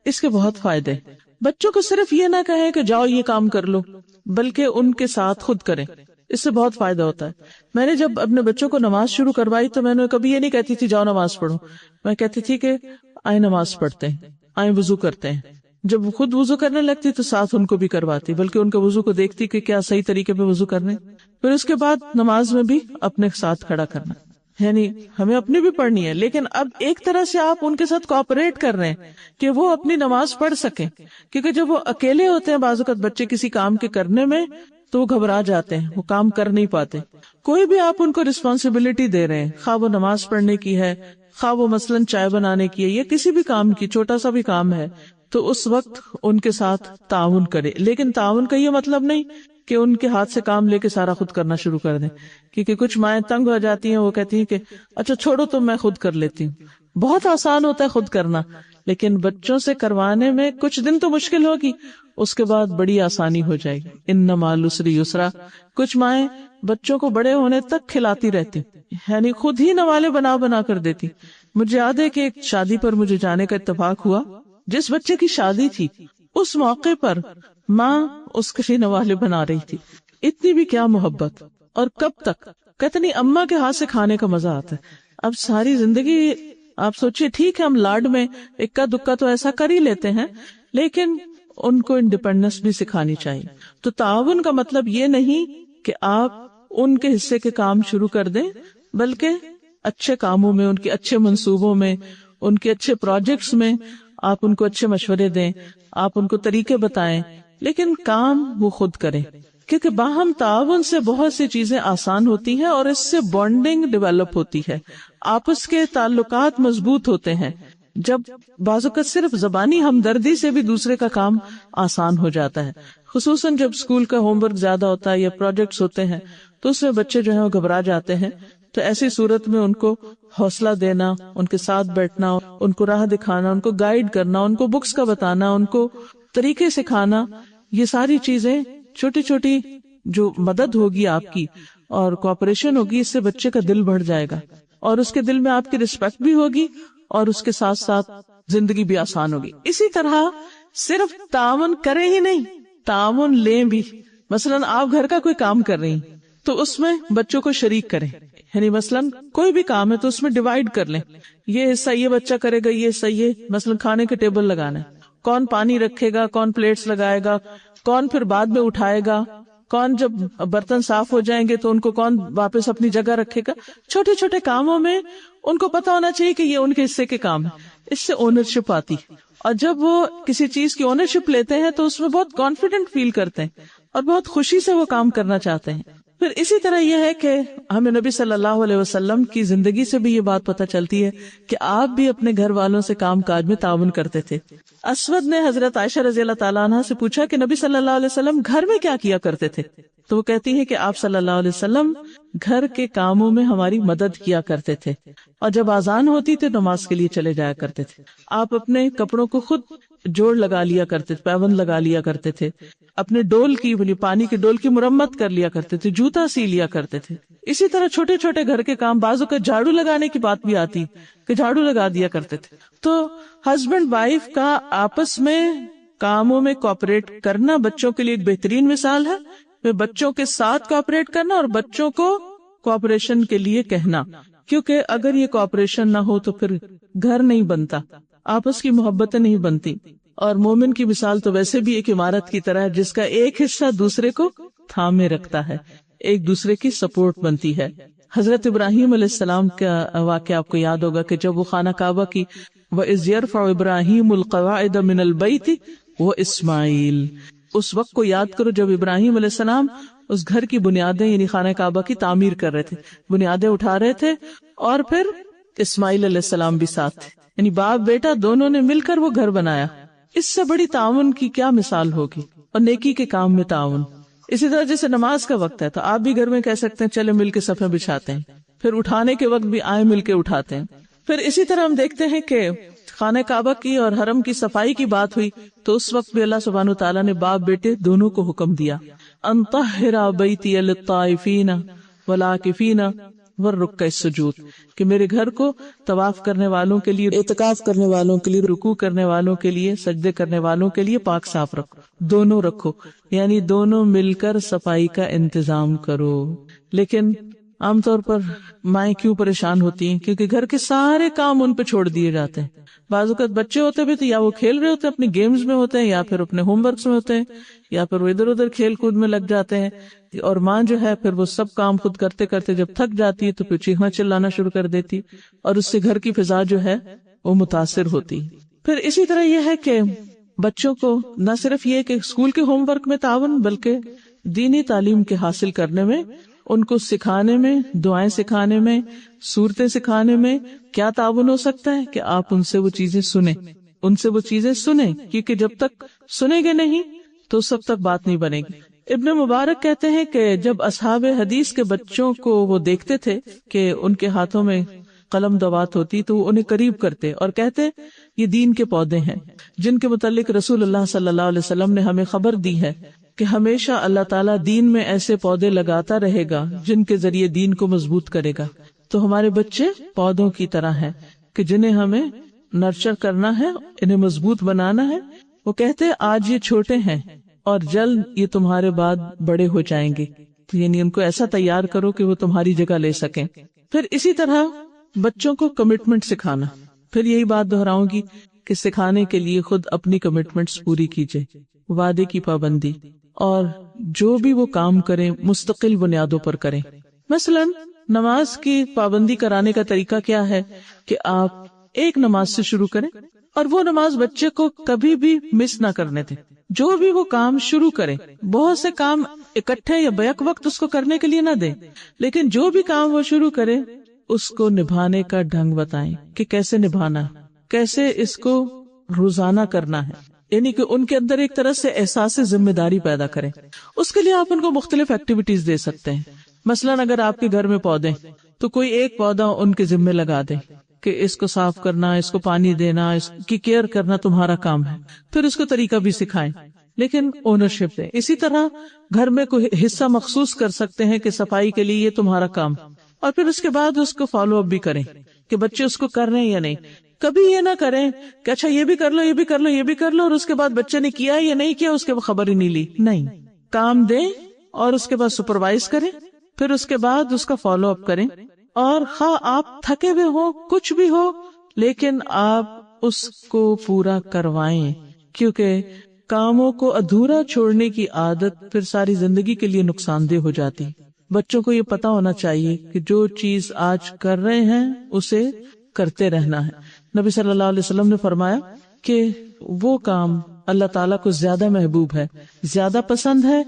اس کے بہت فائدے. بچوں کو صرف یہ نہ کہیں کہ جاؤ یہ کام کر لو، بلکہ ان کے ساتھ خود کریں. اس سے بہت فائدہ ہوتا ہے. میں نے جب اپنے بچوں کو نماز شروع کروائی تو میں نے کبھی یہ نہیں کہتی تھی جاؤ نماز پڑھو. میں کہتی تھی کہ آئیں نماز پڑھتے ہیں، آئیں وضو کرتے ہیں. جب خود وضو کرنے لگتی تو ساتھ ان کو بھی کرواتی، بلکہ ان کے وضو کو دیکھتی کہ کیا صحیح طریقے پہ وضو کرنے. پھر اس کے بعد نماز میں بھی اپنے ساتھ کھڑا کرنا. یعنی ہمیں اپنی بھی پڑھنی ہے، لیکن اب ایک طرح سے آپ ان کے ساتھ کوآپریٹ کر رہے ہیں کہ وہ اپنی نماز پڑھ سکیں. کیونکہ جب وہ اکیلے ہوتے ہیں بعض اوقات بچے کسی کام کے کرنے میں تو وہ گھبرا جاتے ہیں، وہ کام کر نہیں پاتے. کوئی بھی آپ ان کو رسپانسبلٹی دے رہے ہیں، خواہ وہ نماز پڑھنے کی ہے، خواہ وہ مثلاً چائے بنانے کی ہے، یا کسی بھی کام کی، چھوٹا سا بھی کام ہے، تو اس وقت ان کے ساتھ تعاون کرے. لیکن تعاون کا یہ مطلب نہیں کہ ان کے ہاتھ سے کام لے کے سارا خود کرنا شروع کر دیں. کیونکہ کچھ مائیں تنگ ہو جاتی ہیں، وہ کہتی ہیں کہ اچھا چھوڑو تو میں خود کر لیتی ہوں. بہت آسان ہوتا ہے خود کرنا، لیکن بچوں سے کروانے میں کچھ دن تو مشکل ہوگی، اس کے بعد بڑی آسانی ہو جائے گی. ان مع العسر یسرا. کچھ مائیں بچوں کو بڑے ہونے تک کھلاتی رہتی، یعنی خود ہی نوالے بنا بنا کر دیتی. مجھے یاد ہے کہ ایک شادی پر مجھے جانے کا اتفاق ہوا. جس بچے کی شادی تھی اس موقع پر ماں اس کے نوالے بنا رہی تھی. اتنی بھی کیا محبت! اور کب تک؟ کہتے نہیں اماں کے ہاتھ سے کھانے کا مزہ آتا ہے. اب ساری زندگی آپ سوچئے، ٹھیک ہے ہم لاڈ میں اکا دکا تو ایسا کر ہی لیتے ہیں، لیکن ان کو انڈیپینڈنس بھی سکھانی چاہیے. تو تعاون کا مطلب یہ نہیں کہ آپ ان کے حصے کے کام شروع کر دیں، بلکہ اچھے کاموں میں، ان کے اچھے منصوبوں میں، ان کے اچھے پروجیکٹس میں آپ ان کو اچھے مشورے دیں، آپ ان کو طریقے بتائیں، لیکن کام وہ خود کریں. کیونکہ باہم تعاون سے بہت سی چیزیں آسان ہوتی ہیں اور اس سے بانڈنگ ڈیولپ ہوتی ہے، آپس کے تعلقات مضبوط ہوتے ہیں. جب بعض اوقات صرف زبانی ہمدردی سے بھی دوسرے کا کام آسان ہو جاتا ہے، خصوصاً جب اسکول کا ہوم ورک زیادہ ہوتا ہے یا پروجیکٹس ہوتے ہیں تو اس میں بچے جو ہیں وہ گھبرا جاتے ہیں. تو ایسی صورت میں ان کو حوصلہ دینا، ان کے ساتھ بیٹھنا، ان کو راہ دکھانا، ان کو گائیڈ کرنا، ان کو بکس کا بتانا، ان کو طریقے سکھانا، یہ ساری چیزیں چھوٹی چھوٹی جو مدد ہوگی آپ کی اور کوآپریشن ہوگی، اس سے بچے کا دل بڑھ جائے گا اور اس کے دل میں آپ کی رسپیکٹ بھی ہوگی اور اس کے ساتھ ساتھ زندگی بھی آسان ہوگی. اسی طرح صرف تعاون کریں ہی نہیں، تعاون لیں بھی. مثلاً آپ گھر کا کوئی کام کر رہی ہیں تو اس میں بچوں کو شریک کریں. یعنی مثلاً کوئی بھی کام ہے تو اس میں ڈیوائڈ کر لیں، یہ حصہ یہ بچہ کرے گا، یہ حصہ یہ. مثلاً کھانے کے ٹیبل لگانا ہے، کون پانی رکھے گا، کون پلیٹس لگائے گا، کون پھر بعد میں اٹھائے گا، کون جب برتن صاف ہو جائیں گے تو ان کو کون واپس اپنی جگہ رکھے گا. چھوٹے چھوٹے کاموں میں ان کو پتا ہونا چاہیے کہ یہ ان کے حصے کے کام ہے. اس سے اونرشپ آتی، اور جب وہ کسی چیز کی اونرشپ لیتے ہیں تو اس میں بہت کانفیڈنٹ فیل کرتے ہیں اور بہت خوشی سے وہ کام کرنا چاہتے ہیں. پھر اسی طرح یہ ہے کہ ہمیں نبی صلی اللہ علیہ وسلم کی زندگی سے بھی یہ بات پتہ چلتی ہے کہ آپ بھی اپنے گھر والوں سے کام کاج میں تعاون کرتے تھے. اسود نے حضرت عائشہ رضی اللہ تعالیٰ عنہ سے پوچھا کہ نبی صلی اللہ علیہ وسلم گھر میں کیا کیا کرتے تھے؟ تو وہ کہتی ہے کہ آپ صلی اللہ علیہ وسلم گھر کے کاموں میں ہماری مدد کیا کرتے تھے، اور جب اذان ہوتی تو نماز کے لیے چلے جایا کرتے تھے. آپ اپنے کپڑوں کو خود جوڑ لگا لیا کرتے تھے، پیبند لگا لیا کرتے تھے، اپنے ڈول کی پانی کے ڈول کی مرمت کر لیا کرتے تھے، جوتا سی لیا کرتے تھے. اسی طرح چھوٹے چھوٹے گھر کے کام، بعضوں کا جھاڑو لگانے کی بات بھی آتی کہ جھاڑو لگا دیا کرتے تھے. تو ہسبینڈ وائف کا آپس میں کاموں میں کوآپریٹ کرنا بچوں کے لیے ایک بہترین مثال ہے. پھر بچوں کے ساتھ کوآپریٹ کرنا اور بچوں کو کوآپریشن کے لیے کہنا، کیونکہ اگر یہ کوآپریشن نہ ہو تو پھر گھر نہیں بنتا، آپس کی محبتیں نہیں بنتی. اور مومن کی مثال تو ویسے بھی ایک عمارت کی طرح ہے جس کا ایک حصہ دوسرے کو تھامے رکھتا ہے. ایک دوسرے کی سپورٹ بنتی ہے. حضرت ابراہیم علیہ السلام کا واقعہ آپ کو یاد ہوگا کہ جب وہ خانہ کعبہ کی وَإِذْ يَرْفَعُ إِبْرَاهِيمُ الْقَوَاعِدَ مِنَ الْبَيْتِ وَإِسْمَاعِيلُ، اس وقت کو یاد کرو جب ابراہیم علیہ السلام اس گھر کی بنیادیں یعنی خانہ کعبہ کی تعمیر کر رہے تھے، بنیادیں اٹھا رہے تھے، اور پھر اسماعیل علیہ السلام بھی ساتھ تھے، یعنی باپ بیٹا دونوں نے مل کر وہ گھر بنایا. اس سے بڑی تعاون کی کیا مثال ہوگی، اور نیکی کے کام میں تعاون. اسی طرح جیسے نماز کا وقت ہے تو آپ بھی گھر میں کہہ سکتے ہیں چلے مل کے صفیں بچھاتے ہیں، پھر اٹھانے کے وقت بھی آئے مل کے اٹھاتے ہیں. پھر اسی طرح ہم دیکھتے ہیں کہ خانہ کعبہ کی اور حرم کی صفائی کی بات ہوئی تو اس وقت بھی اللہ سبحانہ وتعالیٰ نے باپ بیٹے دونوں کو حکم دیا ان طہر بیتی للطائفین والعاکفین والرکع السجود، کہ میرے گھر کو طواف کرنے والوں کے لیے، اعتکاف کرنے والوں کے لیے، رکوع کرنے والوں کے لیے، سجدے کرنے والوں کے لیے پاک صاف رکھو. دونوں رکھو، یعنی دونوں مل کر صفائی کا انتظام کرو. لیکن عام طور پر مائیں کیوں پریشان ہوتی ہیں؟ کیونکہ گھر کے سارے کام ان پہ چھوڑ دیے جاتے ہیں. بعض اوقات بچے ہوتے بھی تو یا وہ کھیل رہے ہوتے ہیں اپنے گیمز میں ہوتے ہیں، یا پھر اپنے ہوم ورکس میں ہوتے ہیں، یا پھر وہ ادھر ادھر کھیل کود میں لگ جاتے ہیں، اور ماں جو ہے پھر وہ سب کام خود کرتے کرتے جب تھک جاتی ہے تو پھر چیخنا چلانا شروع کر دیتی، اور اس سے گھر کی فضا جو ہے وہ متاثر ہوتی. پھر اسی طرح یہ ہے کہ بچوں کو نہ صرف یہ کہ اسکول کے ہوم ورک میں تعاون، بلکہ دینی تعلیم کے حاصل کرنے میں، ان کو سکھانے میں، دعائیں سکھانے میں، سورتیں سکھانے میں کیا تعاون ہو سکتا ہے کہ آپ ان سے وہ چیزیں سنیں، کیونکہ جب تک سنیں گے نہیں تو سب تک بات نہیں بنے گی. ابن مبارک کہتے ہیں کہ جب اصحاب حدیث کے بچوں کو وہ دیکھتے تھے کہ ان کے ہاتھوں میں قلم دوات ہوتی تو وہ انہیں قریب کرتے اور کہتے یہ دین کے پودے ہیں جن کے متعلق رسول اللہ صلی اللہ علیہ وسلم نے ہمیں خبر دی ہے کہ ہمیشہ اللہ تعالیٰ دین میں ایسے پودے لگاتا رہے گا جن کے ذریعے دین کو مضبوط کرے گا. تو ہمارے بچے پودوں کی طرح ہیں کہ جنہیں ہمیں نرچر کرنا ہے، انہیں مضبوط بنانا ہے. وہ کہتے آج یہ چھوٹے ہیں اور جلد یہ تمہارے بعد بڑے ہو جائیں گے، یعنی ان کو ایسا تیار کرو کہ وہ تمہاری جگہ لے سکیں. پھر اسی طرح بچوں کو کمٹمنٹ سکھانا، پھر یہی بات دہراؤں گی کہ سکھانے کے لیے خود اپنی کمٹمنٹس پوری کیجئے، وعدے کی پابندی، اور جو بھی وہ کام کریں مستقل بنیادوں پر کریں. مثلا نماز کی پابندی کرانے کا طریقہ کیا ہے کہ آپ ایک نماز سے شروع کریں اور وہ نماز بچے کو کبھی بھی مس نہ کرنے دیں. جو بھی وہ کام شروع کریں، بہت سے کام اکٹھے یا بیک وقت اس کو کرنے کے لیے نہ دیں، لیکن جو بھی کام وہ شروع کرے اس کو نبھانے کا ڈھنگ بتائیں کہ کیسے نبھانا ہے، کیسے اس کو روزانہ کرنا ہے، یعنی کہ ان کے اندر ایک طرح سے احساس ذمہ داری پیدا کریں. اس کے لیے آپ ان کو مختلف ایکٹیویٹیز دے سکتے ہیں. مثلا اگر آپ کے گھر میں پودے تو کوئی ایک پودا ان کے ذمہ لگا دیں کہ اس کو صاف کرنا، اس کو پانی دینا، اس کی کیئر کرنا تمہارا کام ہے. پھر اس کو طریقہ بھی سکھائیں لیکن اونرشپ دیں. اسی طرح گھر میں کوئی حصہ مخصوص کر سکتے ہیں کہ صفائی کے لیے یہ تمہارا کام، اور پھر اس کے بعد اس کو فالو اپ بھی کریں کہ بچے اس کو کر رہے ہیں یا نہیں. کبھی یہ نہ کریں کہ اچھا یہ بھی کر لو، یہ بھی کر لو، یہ بھی کر لو، اور اس کے بعد بچے نے کیا یا نہیں کیا اس کے خبر ہی نہیں لی. نہیں، کام دیں اور اس کے بعد سپروائز کریں، پھر اس کے بعد اس کا فالو اپ کریں. اور خواہ آپ تھکے ہوئے ہو، کچھ بھی ہو، لیکن آپ اس کو پورا کروائیں، کیونکہ کاموں کو ادھورا چھوڑنے کی عادت پھر ساری زندگی کے لیے نقصان دہ ہو جاتی. بچوں کو یہ پتا ہونا چاہیے کہ جو چیز آج کر رہے ہیں اسے کرتے رہنا ہے. نبی صلی اللہ علیہ وسلم نے فرمایا کہ وہ کام اللہ تعالیٰ کو زیادہ محبوب ہے، زیادہ پسند ہے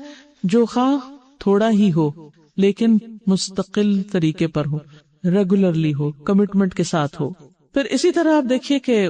جو خواہ تھوڑا ہی ہو لیکن مستقل طریقے پر ہو، ریگولرلی ہو، کمٹمنٹ کے ساتھ ہو. پھر اسی طرح آپ دیکھیے کہ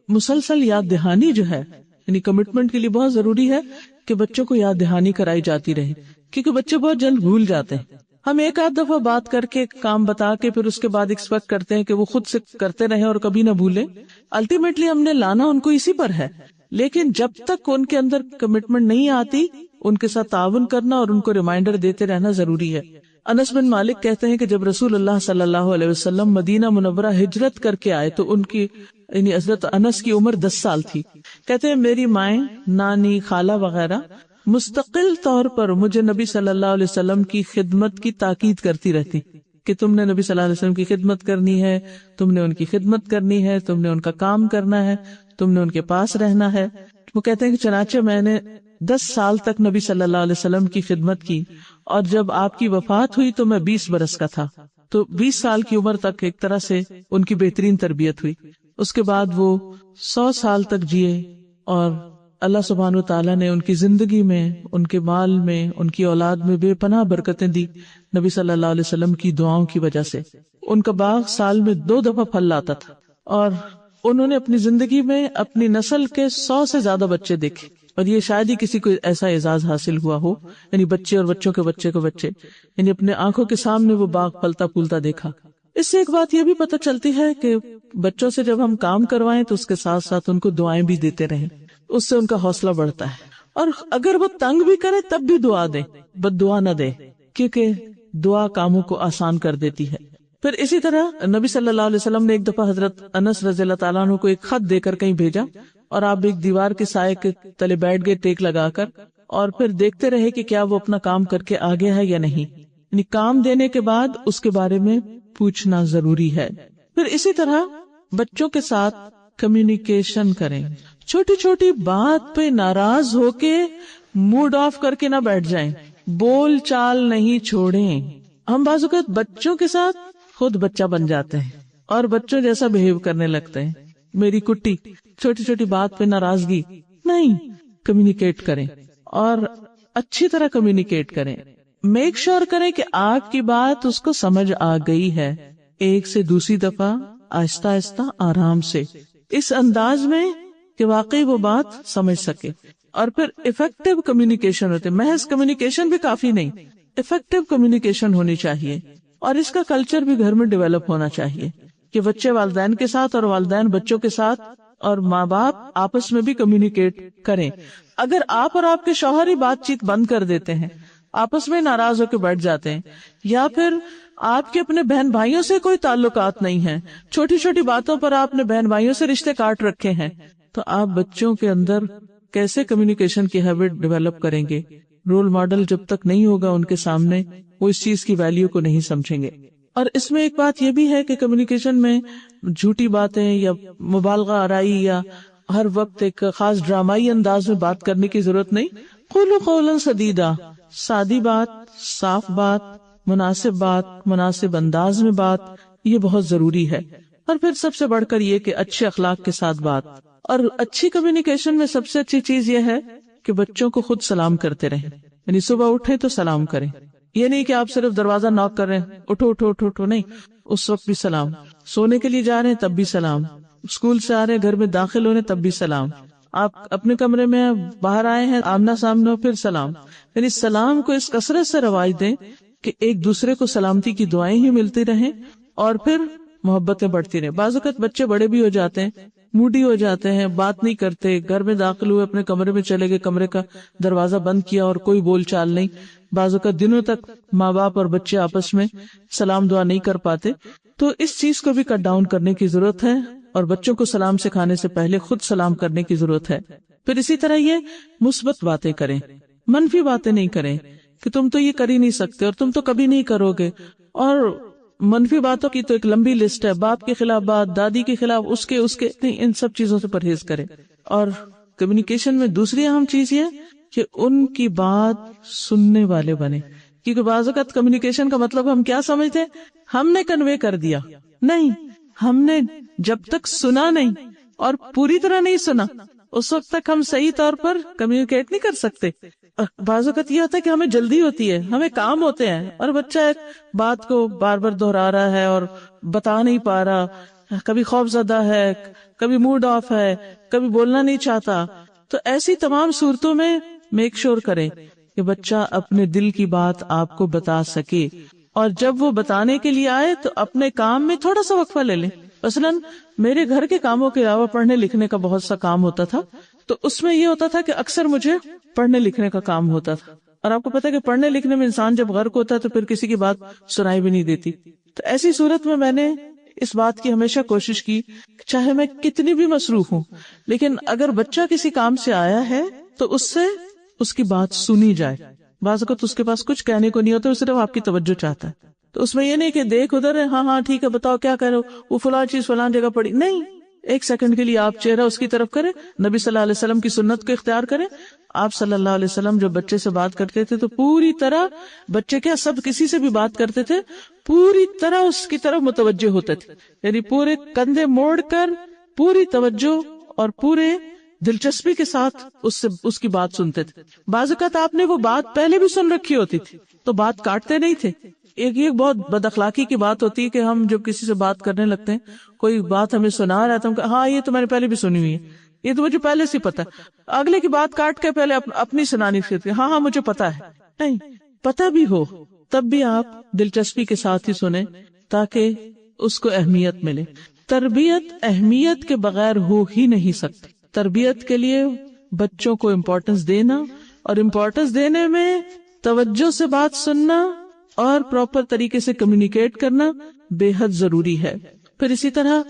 مسلسل یاد دہانی جو ہے، یعنی کمٹمنٹ کے لیے بہت ضروری ہے کہ بچوں کو یاد دہانی کرائی جاتی رہے، کیونکہ بچے بہت جلد بھول جاتے ہیں. ہم ایک آدھ دفعہ بات کر کے کام بتا کے پھر اس کے بعد ایکسپیکٹ کرتے ہیں کہ وہ خود سے کرتے رہیں اور کبھی نہ بھولیں. الٹیمیٹلی ہم نے لانا ان کو اسی پر ہے، لیکن جب تک ان کے اندر کمٹمنٹ نہیں آتی ان کے ساتھ تعاون کرنا اور ان کو ریمائنڈر دیتے رہنا ضروری ہے. انس بن مالک کہتے ہیں کہ جب رسول اللہ صلی اللہ علیہ وسلم مدینہ منورہ ہجرت کر کے آئے تو ان کی یعنی حضرت انس کی عمر 10 سال تھی. کہتے ہیں میری مائیں، نانی، خالہ وغیرہ مستقل طور پر مجھے نبی صلی اللہ علیہ وسلم کی خدمت کی تاکید کرتی رہتی کہ تم نے نبی صلی اللہ علیہ وسلم کی خدمت کرنی ہے، تم نے ان کی خدمت کرنی ہے، تم نے ان کا کام کرنا ہے، تم نے ان کے پاس رہنا ہے. وہ کہتے ہیں کہ چنانچہ میں نے 10 سال تک نبی صلی اللہ علیہ وسلم کی خدمت کی، اور جب آپ کی وفات ہوئی تو میں 20 برس کا تھا، تو 20 سال کی عمر تک ایک طرح سے ان کی بہترین تربیت ہوئی۔ اس کے بعد وہ 100 سال تک جیے، اور اللہ سبحانہ و تعالیٰ نے ان کی زندگی میں، ان کے مال میں، ان کی اولاد میں بے پناہ برکتیں دی نبی صلی اللہ علیہ وسلم کی دعاؤں کی وجہ سے۔ ان کا باغ سال میں 2 دفعہ پھل لاتا تھا، اور انہوں نے اپنی زندگی میں اپنی نسل کے 100 سے زیادہ بچے دیکھے، اور یہ شاید ہی کسی کو ایسا اعزاز حاصل ہوا ہو، یعنی بچے اور بچوں کے بچے کے بچے، یعنی اپنے آنکھوں کے سامنے وہ باغ پھلتا پھولتا دیکھا۔ اس سے ایک بات یہ بھی پتہ چلتی ہے کہ بچوں سے جب ہم کام کروائیں تو اس کے ساتھ ساتھ ان کو دعائیں بھی دیتے رہیں، اس سے ان کا حوصلہ بڑھتا ہے، اور اگر وہ تنگ بھی کرے تب بھی دعا دے، بد دعا نہ دے، کیونکہ دعا کاموں کو آسان کر دیتی ہے۔ پھر اسی طرح نبی صلی اللہ علیہ وسلم نے ایک دفعہ حضرت انس رضی اللہ تعالیٰ عنہ کو ایک خط دے کر کہیں بھیجا، اور آپ ایک دیوار کے سائے کے تلے بیٹھ گئے ٹیک لگا کر، اور پھر دیکھتے رہے کہ کیا وہ اپنا کام کر کے آگے ہے یا نہیں، یعنی کام دینے کے بعد اس کے بارے میں پوچھنا ضروری ہے۔ پھر اسی طرح بچوں کے ساتھ کمیونیکیشن کریں، چھوٹی چھوٹی بات پہ ناراض ہو کے موڈ آف کر کے نہ بیٹھ جائیں، بول چال نہیں چھوڑیں۔ ہم بعض اوقات بچوں کے ساتھ خود بچہ بن جاتے ہیں اور بچوں جیسا بہیو کرنے لگتے ہیں، میری کٹی، چھوٹی چھوٹی بات پہ ناراضگی نہیں، کمیونیکیٹ کریں اور اچھی طرح کمیونیکیٹ کریں۔ میک شور کریں کہ آپ کی بات اس کو سمجھ آ گئی ہے، ایک سے دوسری دفعہ آہستہ آہستہ آرام سے، اس انداز میں کہ واقعی وہ بات سمجھ سکے۔ اور پھر افیکٹو کمیونیکیشن ہوتے، محض کمیونیکیشن بھی کافی نہیں، افیکٹو کمیونیکیشن ہونی چاہیے، اور اس کا کلچر بھی گھر میں ڈیولپ ہونا چاہیے کہ بچے والدین کے ساتھ اور والدین بچوں کے ساتھ اور ماں باپ آپس میں بھی کمیونیکیٹ کریں۔ اگر آپ اور آپ کے شوہر ہی بات چیت بند کر دیتے ہیں، آپس میں ناراض ہو کے بیٹھ جاتے ہیں، یا پھر آپ کے اپنے بہن بھائیوں سے کوئی تعلقات نہیں ہیں، چھوٹی چھوٹی باتوں پر آپ نے بہن بھائیوں سے رشتے کاٹ رکھے ہیں، تو آپ بچوں کے اندر کیسے کمیونیکیشن کی ہیبٹ ڈیولپ کریں گے؟ رول ماڈل جب تک نہیں ہوگا ان کے سامنے، وہ اس چیز کی ویلیو کو نہیں سمجھیں گے۔ اور اس میں ایک بات یہ بھی ہے کہ کمیونیکیشن میں جھوٹی باتیں یا مبالغہ آرائی یا ہر وقت ایک خاص ڈرامائی انداز میں بات کرنے کی ضرورت نہیں۔ قولوا قولا سدیدا، سادی بات، صاف بات، مناسب بات، مناسب انداز میں بات، یہ بہت ضروری ہے۔ اور پھر سب سے بڑھ کر یہ کہ اچھے اخلاق کے ساتھ بات۔ اور اچھی کمیونیکیشن میں سب سے اچھی چیز یہ ہے کہ بچوں کو خود سلام کرتے رہیں، یعنی صبح اٹھیں تو سلام کریں، یہ نہیں کہ آپ صرف دروازہ ناک کر رہے ہیں، اٹھو اٹھو اٹھو اٹھو، نہیں، اس وقت بھی سلام، سونے کے لیے جا رہے ہیں تب بھی سلام، اسکول سے آ رہے ہیں گھر میں داخل ہونے تب بھی سلام، آپ اپنے کمرے میں باہر آئے ہیں آمنا سامنا پھر سلام، یعنی سلام کو اس کثرت سے رواج دیں کہ ایک دوسرے کو سلامتی کی دعائیں ہی ملتی رہیں اور پھر محبتیں بڑھتی رہیں۔ بعض اوقات بچے بڑے بھی ہو جاتے ہیں، موڈی ہو جاتے ہیں، بات نہیں کرتے، گھر میں داخل ہوئے اپنے کمرے میں چلے گئے، کمرے کا دروازہ بند کیا اور کوئی بول چال نہیں، بعض اوقات دنوں تک ماں باپ اور بچے آپس میں سلام دعا نہیں کر پاتے۔ تو اس چیز کو بھی کٹ ڈاؤن کرنے کی ضرورت ہے، اور بچوں کو سلام سکھانے سے پہلے خود سلام کرنے کی ضرورت ہے۔ پھر اسی طرح یہ مثبت باتیں کریں، منفی باتیں نہیں کریں کہ تم تو یہ کر ہی نہیں سکتے اور تم تو کبھی نہیں کرو گے، اور منفی باتوں کی تو ایک لمبی لسٹ ہے، باپ کے خلاف بات، دادی کے خلاف اس کے نہیں، ان سب چیزوں سے پرہیز کریں۔ اور کمیونیکیشن میں دوسری اہم چیز یہ کہ ان کی بات سننے والے بنے، کیونکہ بعض اوقات کمیونیکیشن کا مطلب ہم کیا سمجھتے ہیں، ہم نے کنوے کر دیا، نہیں، ہم نے جب تک سنا نہیں اور پوری طرح نہیں سنا اس وقت تک ہم صحیح طور پر کمیونیکیٹ نہیں کر سکتے۔ بعض اوقات یہ ہوتا ہے کہ ہمیں جلدی ہوتی ہے، ہمیں کام ہوتے ہیں، اور بچہ ایک بات کو بار بار دہرا رہا ہے اور بتا نہیں پا رہا، کبھی خوف زدہ ہے، کبھی موڈ آف ہے، کبھی بولنا نہیں چاہتا۔ تو ایسی تمام صورتوں میں میک شور کریں کہ بچہ اپنے دل کی بات آپ کو بتا سکے، اور جب وہ بتانے کے لیے آئے تو اپنے کام میں تھوڑا سا وقفہ لے لیں۔ مثلاً میرے گھر کے کاموں کے علاوہ پڑھنے لکھنے کا بہت سا کام ہوتا تھا، تو اس میں یہ ہوتا تھا کہ اکثر مجھے پڑھنے لکھنے کا کام ہوتا تھا، اور آپ کو پتہ ہے کہ پڑھنے لکھنے میں انسان جب غرق ہوتا ہے تو پھر کسی کی بات سنائی بھی نہیں دیتی۔ تو ایسی صورت میں نے اس بات کی ہمیشہ کوشش کی، چاہے میں کتنی بھی مصروف ہوں، لیکن اگر بچہ کسی کام سے آیا ہے تو اس سے اس کی بات سنی جائے۔ بعض اوقات اس کے پاس کچھ کہنے کو نہیں ہوتا، وہ صرف آپ کی توجہ چاہتا ہے، تو اس میں یہ نہیں کہ دیکھ ادھر ہے، ہاں ہاں ٹھیک ہے بتاؤ کیا کہہ رہے ہو، وہ فلاں چیز فلاں جگہ پڑی، نہیں، ایک سیکنڈ کے لیے آپ چہرہ اس کی طرف کریں, نبی صلی اللہ علیہ وسلم کی سنت کو اختیار کریں. آپ صلی اللہ علیہ وسلم جب بچے سے بات کرتے تھے تو پوری طرح, بچے کیا سب کسی سے بھی بات کرتے تھے, پوری طرح اس کی طرف متوجہ ہوتے تھے, یعنی پورے کندھے موڑ کر پوری توجہ اور پورے دلچسپی کے ساتھ اس کی بات سنتے تھے. بعض اوقات آپ نے وہ بات پہلے بھی سن رکھی ہوتی تھی تو بات کاٹتے نہیں تھے. ایک بہت بد اخلاقی کی بات ہوتی ہے کہ ہم جب کسی سے بات کرنے لگتے ہیں, کوئی بات ہمیں سنا رہا ہے تو ہاں یہ تو میں نے پہلے بھی سنی ہوئی ہے, یہ تو مجھے پہلے سے پتا ہے. اگلے کی بات کاٹ کے پہلے اپنی سنانی سیکھتے, ہاں مجھے پتا ہے. نہیں, پتا بھی ہو تب بھی آپ دلچسپی کے ساتھ ہی سنیں تاکہ اس کو اہمیت ملے. تربیت اہمیت کے بغیر ہو ہی نہیں سکتی. تربیت کے لیے بچوں کو امپورٹنس دینا, اور امپورٹنس دینے میں توجہ سے بات سننا اور پراپر طریقے سے کمیونیکیٹ کرنا بے حد ضروری ہے. پھر اسی طرح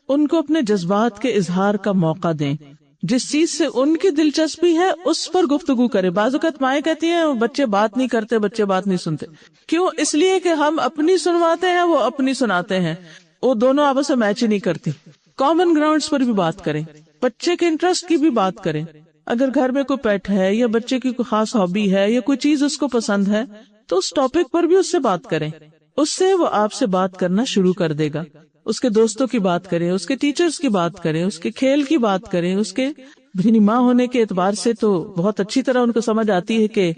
ان کو اپنے جذبات کے اظہار کا موقع دیں. جس چیز سے ان کی دلچسپی ہے اس پر گفتگو کریں. بعض اوقات مائیں کہتی ہیں بچے بات نہیں کرتے, بچے بات نہیں سنتے. کیوں؟ اس لیے کہ ہم اپنی سنواتے ہیں, وہ اپنی سناتے ہیں, وہ دونوں آپس میں میچ ہی نہیں کرتی. کامن گراؤنڈز پر بھی بات کریں, بچے کے انٹرسٹ کی بھی بات کریں. اگر گھر میں کوئی پیٹ ہے یا بچے کی کوئی خاص ہابی ہے یا کوئی چیز اس کو پسند ہے تو اس ٹاپک پر بھی اس سے بات کریں. اس سے وہ آپ سے بات کرنا شروع کر دے گا. اس کے دوستوں کی بات کریں, اس کے ٹیچرز کی بات کریں, اس کے کھیل کی بات کریں. اس کے ماں ہونے کے اعتبار سے تو بہت اچھی طرح ان کو سمجھ آتی ہے کہ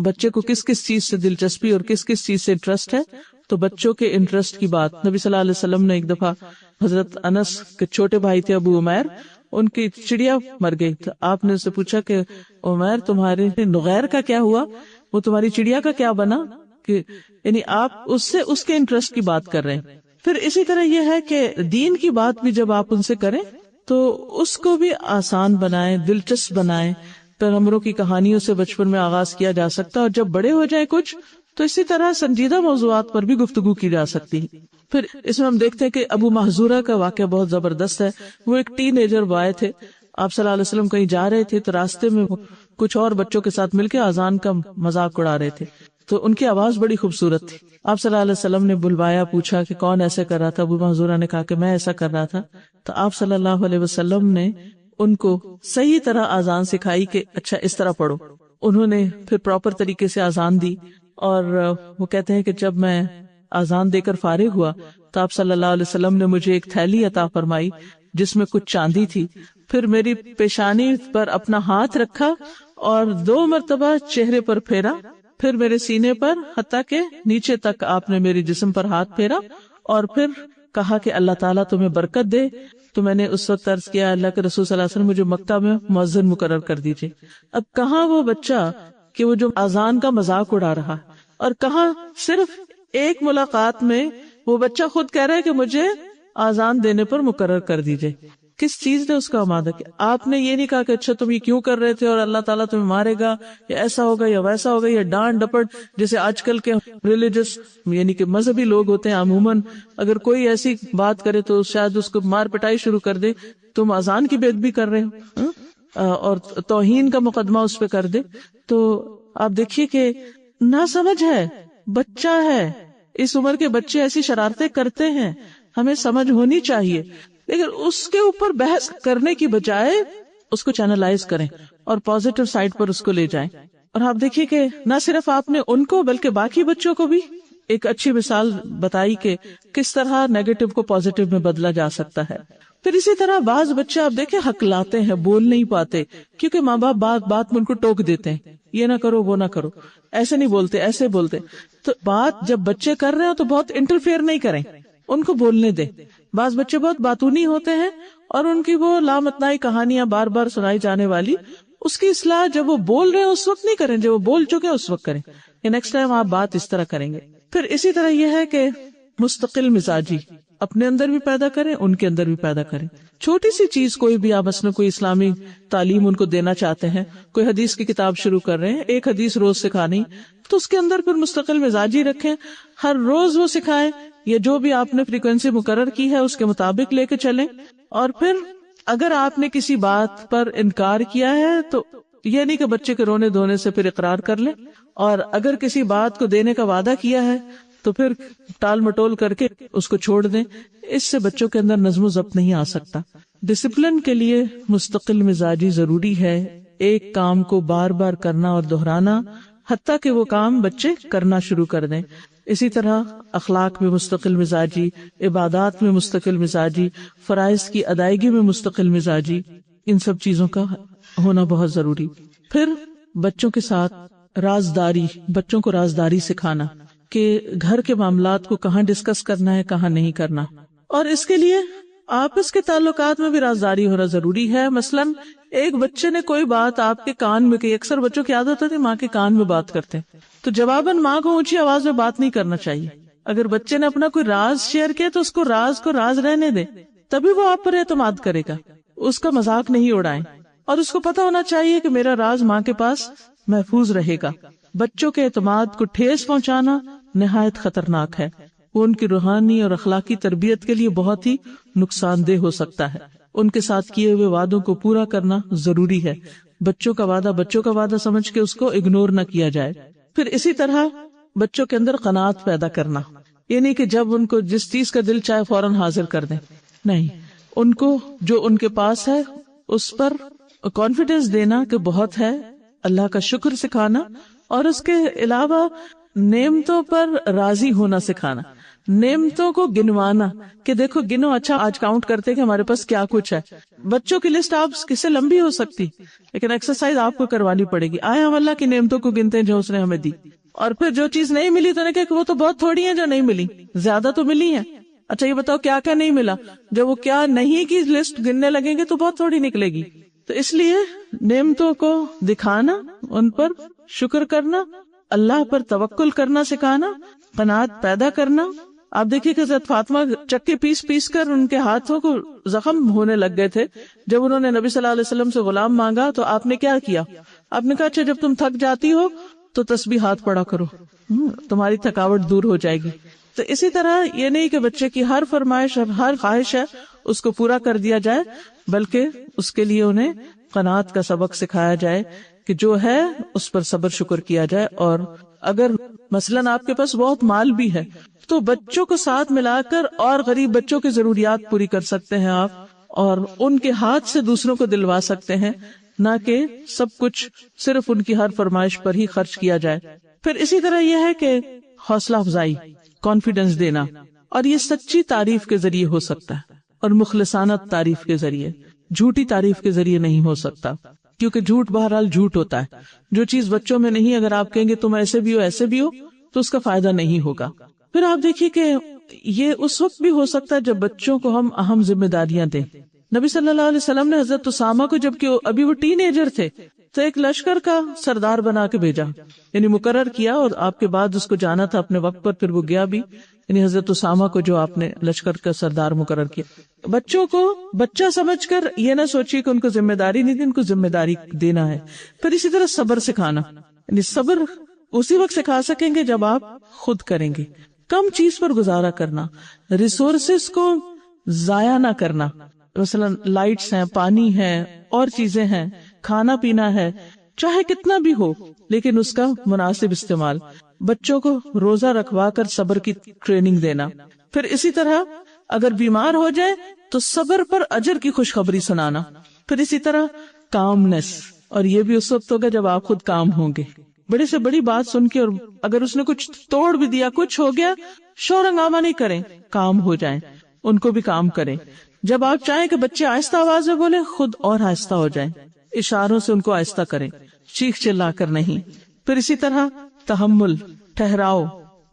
بچے کو کس کس چیز سے دلچسپی اور کس کس چیز سے انٹرسٹ ہے. تو بچوں کے انٹرسٹ کی بات, نبی صلی اللہ علیہ وسلم نے ایک دفعہ حضرت انس کے چھوٹے بھائی تھے ابو عمیر, ان کی چڑیا مر گئی. تو آپ نے اس سے پوچھا کہ عمیر تمہارے نغیر کا کیا ہوا, وہ تمہاری چڑیا کا کیا بنا, کہ یعنی آپ اس سے اس کے انٹرسٹ کی بات کر رہے ہیں. پھر اسی طرح یہ ہے کہ دین کی بات بھی جب آپ ان سے کریں تو اس کو بھی آسان بنائیں, دلچسپ بنائیں. پیغمبروں کی کہانیوں سے بچپن میں آغاز کیا جا سکتا ہے, اور جب بڑے ہو جائیں کچھ تو اسی طرح سنجیدہ موضوعات پر بھی گفتگو کی جا سکتی ہے. پھر اس میں ہم دیکھتے ہیں کہ ابو محذورہ کا واقعہ بہت زبردست ہے. وہ ایک ٹین ایجر بوائے تھے. آپ صلی اللہ علیہ وسلم کہیں جا رہے تھے تو راستے میں کچھ اور بچوں کے ساتھ مل کے اذان کا مذاق اڑا رہے تھے. تو ان کی آواز بڑی خوبصورت تھی. آپ صلی اللہ علیہ وسلم نے بلوایا, پوچھا کہ کون ایسے کر رہا تھا. ابو محذورہ نے کہا کہ میں ایسا کر رہا تھا. تو آپ صلی اللہ علیہ وسلم نے ان کو صحیح طرح اذان سکھائی کہ اچھا اس طرح پڑھو. انہوں نے پھر پراپر طریقے سے اذان دی, اور وہ کہتے ہیں کہ جب میں اذان دے کر فارغ ہوا تو آپ صلی اللہ علیہ وسلم نے مجھے ایک تھیلی عطا فرمائی جس میں کچھ چاندی تھی. پھر میری پیشانی پر اپنا ہاتھ رکھا اور 2 مرتبہ چہرے پر پھیرا, پھر میرے سینے پر, حتیٰ کہ نیچے تک آپ نے میرے جسم پر ہاتھ پھیرا, اور پھر کہا کہ اللہ تعالیٰ تمہیں برکت دے. تو میں نے اس وقت عرض کیا اللہ کے رسول صلی اللہ علیہ وسلم مجھے مکہ میں مؤذن مقرر کر دیجیے. اب کہاں وہ بچہ کہ وہ جو اذان کا مذاق اڑا رہا, اور کہاں صرف ایک ملاقات میں وہ بچہ خود کہہ رہا ہے کہ مجھے اذان دینے پر مقرر کر دیجیے. کس چیز نے اس کا آمادہ کیا؟ آپ نے یہ نہیں کہا کہ اچھا تم یہ کیوں کر رہے تھے اور اللہ تعالیٰ تمہیں مارے گا, یا ایسا ہوگا یا ویسا ہوگا, یا ڈانٹ ڈپٹ جیسے آج کل کے ریلیجس یعنی کہ مذہبی لوگ ہوتے ہیں. عموماً اگر کوئی ایسی بات کرے تو شاید اس کو مار پٹائی شروع کر دے, تم اذان کی بے ادبی کر رہے ہو, اور توہین کا مقدمہ اس پہ کر دے. تو آپ دیکھیے کہ نہ سمجھ ہے, بچہ ہے, اس عمر کے بچے ایسی شرارتیں کرتے ہیں, ہمیں سمجھ ہونی چاہیے. لیکن اس کے اوپر بحث کرنے کی بجائے اس کو چینلائز کریں اور پازیٹیو سائڈ پر اس کو لے جائیں. اور آپ دیکھیے کہ نہ صرف آپ نے ان کو بلکہ باقی بچوں کو بھی ایک اچھی مثال بتائی کہ کس طرح نیگیٹو کو پازیٹیو میں بدلا جا سکتا ہے. پھر اسی طرح بعض بچے آپ دیکھیں ہکلاتے ہیں, بول نہیں پاتے کیونکہ ماں باپ بات میں ان کو ٹوک دیتے ہیں, یہ نہ کرو وہ نہ کرو, ایسے نہیں بولتے ایسے بولتے. تو بات جب بچے کر رہے ہو تو بہت انٹرفیئر نہیں کریں, ان کو بولنے دیں. بعض بچے بہت باتونی ہوتے ہیں اور ان کی وہ لامتنائی کہانیاں بار بار سنائی جانے والی, اس کی اصلاح جب وہ بول رہے ہیں اس وقت نہیں کریں, جب وہ بول چکے اس وقت کریں. نیکسٹ ٹائم آپ بات اس طرح کریں گے. پھر اسی طرح یہ ہے کہ مستقل مزاجی اپنے اندر بھی پیدا کریں, ان کے اندر بھی پیدا کریں. چھوٹی سی چیز کوئی بھی, آپ مثلا کوئی اسلامی تعلیم ان کو دینا چاہتے ہیں, کوئی حدیث کی کتاب شروع کر رہے ہیں, ایک حدیث روز سکھانی, تو اس کے اندر پھر مستقل مزاجی رکھیں, ہر روز وہ سکھائیں, یا جو بھی آپ نے فریکوینسی مقرر کی ہے اس کے مطابق لے کے چلیں. اور پھر اگر آپ نے کسی بات پر انکار کیا ہے تو یہ نہیں کہ بچے کے رونے دھونے سے پھر اقرار کر لیں, اور اگر کسی بات کو دینے کا وعدہ کیا ہے تو پھر ٹال مٹول کر کے اس کو چھوڑ دیں. اس سے بچوں کے اندر نظم و ضبط نہیں آ سکتا. ڈسپلن کے لیے مستقل مزاجی ضروری ہے، ایک کام کو بار بار کرنا اور دہرانا حتیٰ کہ وہ کام بچے کرنا شروع کر دیں۔ اسی طرح اخلاق میں مستقل مزاجی، عبادات میں مستقل مزاجی، فرائض کی ادائیگی میں مستقل مزاجی، ان سب چیزوں کا ہونا بہت ضروری۔ پھر بچوں کے ساتھ رازداری، بچوں کو رازداری سکھانا کہ گھر کے معاملات کو کہاں ڈسکس کرنا ہے، کہاں نہیں کرنا، اور اس کے لیے آپس کے تعلقات میں بھی رازداری ہونا ضروری ہے۔ مثلاً ایک بچے نے کوئی بات آپ کے کان میں کہی، اکثر بچوں کی عادت ہوتی ہے ماں کے کان میں بات کرتے ہیں، تو جواباً ماں کو اونچی آواز میں بات نہیں کرنا چاہیے۔ اگر بچے نے اپنا کوئی راز شیئر کیا تو اس کو راز رہنے دیں، تبھی وہ آپ پر اعتماد کرے گا، اس کا مذاق نہیں اڑائیں، اور اس کو پتا ہونا چاہیے کہ میرا راز ماں کے پاس محفوظ رہے گا۔ بچوں کے اعتماد کو ٹھیس پہنچانا نہایت خطرناک ہے، وہ ان کی روحانی اور اخلاقی تربیت کے لیے بہت ہی نقصان دہ ہو سکتا ہے۔ ان کے ساتھ کیے ہوئے وعدوں کو پورا کرنا ضروری ہے، بچوں کا وعدہ سمجھ کے اس کو اگنور نہ کیا جائے۔ پھر اسی طرح بچوں کے اندر قناعت پیدا کرنا، یعنی کہ جب ان کو جس چیز کا دل چاہے فوراً حاضر کر دیں، نہیں، ان کو جو ان کے پاس ہے اس پر کانفیڈنس دینا کہ بہت ہے، اللہ کا شکر سکھانا، اور اس کے علاوہ نعمتوں پر راضی ہونا سکھانا، نعمتوں کو گنوانا کہ دیکھو گنو، اچھا آج کاؤنٹ کرتے کہ ہمارے پاس کیا کچھ ہے۔ بچوں کی لسٹ آپ کس سے لمبی ہو سکتی، لیکن ایکسرسائز آپ کو کروانی پڑے گی۔ آئے ہم اللہ کی نعمتوں کو گنتے ہیں جو اس نے ہمیں دی، اور پھر جو چیز نہیں ملی تو نے کہا کہ وہ تو بہت تھوڑی ہیں جو نہیں ملی، زیادہ تو ملی ہیں۔ اچھا یہ بتاؤ کیا کیا نہیں ملا، جب وہ کیا نہیں کی لسٹ گننے لگیں گے تو بہت تھوڑی نکلے گی۔ تو اس لیے نعمتوں کو دکھانا، ان پر شکر کرنا، اللہ پر توکل کرنا سکھانا، قناعت پیدا کرنا۔ آپ دیکھیے کہ حضرت فاطمہ چکے پیس کر ان کے ہاتھوں کو زخم ہونے لگ گئے تھے، جب انہوں نے نبی صلی اللہ علیہ وسلم سے غلام مانگا تو آپ نے کیا کیا؟ آپ نے کہا اچھا جب تم تھک جاتی ہو تو تسبیحات پڑھا کرو، تمہاری تھکاوٹ دور ہو جائے گی۔ تو اسی طرح یہ نہیں کہ بچے کی ہر فرمائش اور ہر خواہش ہے اس کو پورا کر دیا جائے، بلکہ اس کے لیے انہیں قناعت کا سبق سکھایا جائے کہ جو ہے اس پر صبر شکر کیا جائے۔ اور اگر مثلاً آپ کے پاس بہت مال بھی ہے تو بچوں کو ساتھ ملا کر اور غریب بچوں کی ضروریات پوری کر سکتے ہیں آپ، اور ان کے ہاتھ سے دوسروں کو دلوا سکتے ہیں، نہ کہ سب کچھ صرف ان کی ہر فرمائش پر ہی خرچ کیا جائے۔ پھر اسی طرح یہ ہے کہ حوصلہ افزائی، کانفیڈنس دینا، اور یہ سچی تعریف کے ذریعے ہو سکتا ہے اور مخلصانہ تعریف کے ذریعے، جھوٹی تعریف کے ذریعے نہیں ہو سکتا، کیونکہ جھوٹ بہرحال جھوٹ ہوتا ہے۔ جو چیز بچوں میں نہیں، اگر آپ کہیں گے تم ایسے بھی ہو تو اس کا فائدہ نہیں ہوگا۔ پھر آپ دیکھیے کہ یہ اس وقت بھی ہو سکتا ہے جب بچوں کو ہم اہم ذمہ داریاں دیں۔ نبی صلی اللہ علیہ وسلم نے حضرت اسامہ کو، جبکہ ابھی وہ ٹین ایجر تھے، تو ایک لشکر کا سردار بنا کے بھیجا، یعنی مقرر کیا، اور آپ کے بعد اس کو جانا تھا اپنے وقت پر، پھر وہ گیا بھی، یعنی حضرت اسامہ کو جو آپ نے لشکر کا سردار مقرر کیا۔ بچوں کو بچہ سمجھ کر یہ نہ سوچیے کہ ان کو ذمہ داری نہیں دی، ان کو ذمہ داری دینا ہے۔ پھر اسی طرح صبر سکھانا، یعنی صبر اسی وقت سکھا سکیں گے جب آپ خود کریں گے۔ کم چیز پر گزارا کرنا، ریسورسز کو ضائع نہ کرنا، مثلا لائٹس ہیں، پانی ہے، اور چیزیں ہیں، کھانا پینا ہے، چاہے کتنا بھی ہو لیکن اس کا مناسب استعمال۔ بچوں کو روزہ رکھوا کر صبر کی ٹریننگ دینا۔ پھر اسی طرح اگر بیمار ہو جائے تو صبر پر اجر کی خوشخبری سنانا۔ پھر اسی طرح کامنس، اور یہ بھی اس وقت ہوگا جب آپ خود کام ہوں گے۔ بڑی سے بڑی بات سن کے، اور اگر اس نے کچھ توڑ بھی دیا، کچھ ہو گیا، شور ہنگامہ نہیں کریں، کام ہو جائیں، ان کو بھی کام کریں۔ جب آپ چاہیں کہ بچے آہستہ آواز میں بولیں، خود اور آہستہ ہو جائیں، اشاروں سے ان کو آہستہ کریں، چیخ چلا کر نہیں۔ پھر اسی طرح تحمل، ٹھہراؤ،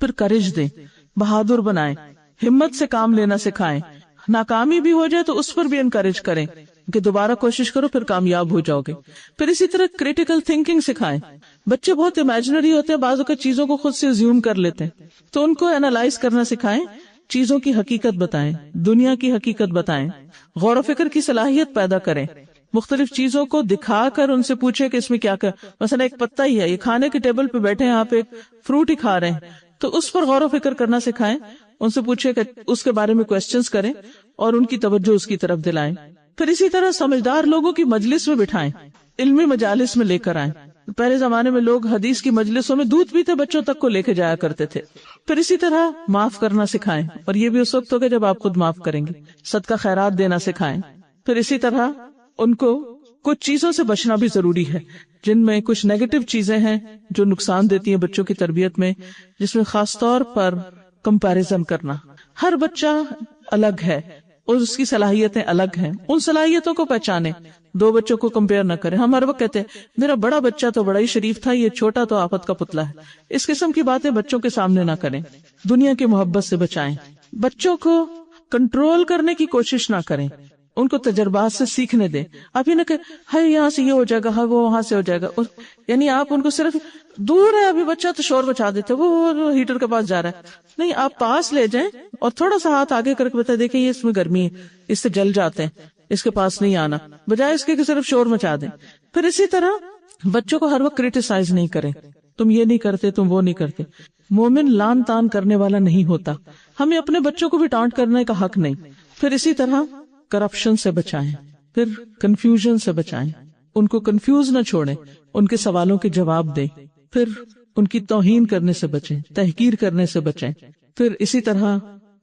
پھر کرج دیں، بہادر بنائیں، ہمت سے کام لینا سکھائیں۔ ناکامی بھی ہو جائے تو اس پر بھی انکریج کریں کہ دوبارہ کوشش کرو، پھر کامیاب ہو جاؤ گے۔ پھر اسی طرح کریٹیکل تھنکنگ سکھائیں۔ بچے بہت امیجنری ہوتے ہیں، بعض اوقات چیزوں کو خود سے زیوم کر لیتے ہیں، تو ان کو اینالائز کرنا سکھائیں، چیزوں کی حقیقت بتائیں، دنیا کی حقیقت بتائیں، غور و فکر کی صلاحیت پیدا کریں۔ مختلف چیزوں کو دکھا کر ان سے پوچھیں کہ اس میں کیا مثلا ایک پتا ہی ہے، یہ کھانے کے ٹیبل پہ بیٹھے ہیں، آپ ایک فروٹ ہی کھا رہے ہیں، تو اس پر غور و فکر کرنا سکھائیں، ان سے پوچھیں کہ اس کے بارے میں کوسچنز کریں اور ان کی توجہ اس کی طرف دلائیں۔ پھر اسی طرح سمجھدار لوگوں کی مجلس میں بٹھائیں، علمی مجالس میں لے کر آئیں۔ پہلے زمانے میں لوگ حدیث کی مجلسوں میں دودھ پیتے بچوں تک کو لے کے جایا کرتے تھے۔ پھر اسی طرح معاف کرنا سکھائیں، اور یہ بھی اس وقت ہوگا جب آپ خود معاف کریں گے۔ صدقہ خیرات دینا سکھائیں، پھر اسی طرح ان کو کچھ چیزوں سے بچنا بھی ضروری ہے جن میں کچھ نیگیٹو چیزیں ہیں جو نقصان دیتی ہیں بچوں کی تربیت میں، جس میں خاص طور پر کمپیریزن کرنا. ہر بچہ الگ ہے اور اس کی صلاحیتیں الگ ہیں، ان صلاحیتوں کو پہچانے. دو بچوں کو کمپیئر نہ کریں. ہم ہر وقت کہتے ہیں میرا بڑا بچہ تو بڑا ہی شریف تھا، یہ چھوٹا تو آفت کا پتلا ہے. اس قسم کی باتیں بچوں کے سامنے نہ کریں. دنیا کی محبت سے بچائیں. بچوں کو کنٹرول کرنے کی کوشش نہ کریں، ان کو تجربات سے سیکھنے دیں. آپ یہ نہ کہ ہائی یہاں سے یہ ہو جائے گا، ہاں وہ وہاں سے ہو جائے گا، یعنی آپ ان کو صرف دور ہے ابھی بچہ تو شور بچا دیتے وہ ہیٹر کے پاس جا رہا ہے. نہیں، آپ پاس لے جائیں اور تھوڑا سا ہاتھ آگے کر کے بتا دیکھیں یہ اس میں گرمی ہے، اس سے جل جاتے ہیں، اس کے پاس نہیں آنا، بجائے اس کے کہ صرف شور مچا دیں. پھر اسی طرح بچوں کو ہر وقت کریٹیسائز نہیں کریں، تم یہ نہیں کرتے، تم وہ نہیں کرتے. مومن لان تان کرنے والا نہیں ہوتا. ہمیں اپنے بچوں کو بھی ڈانٹ کرنے کا حق نہیں. پھر اسی طرح کرپشن سے بچائیں، پھر کنفیوژن سے بچائیں. ان کو کنفیوز نہ چھوڑیں، ان کے سوالوں کے جواب دیں. پھر ان کی توہین کرنے سے بچیں، تحقیر کرنے سے بچیں. پھر اسی طرح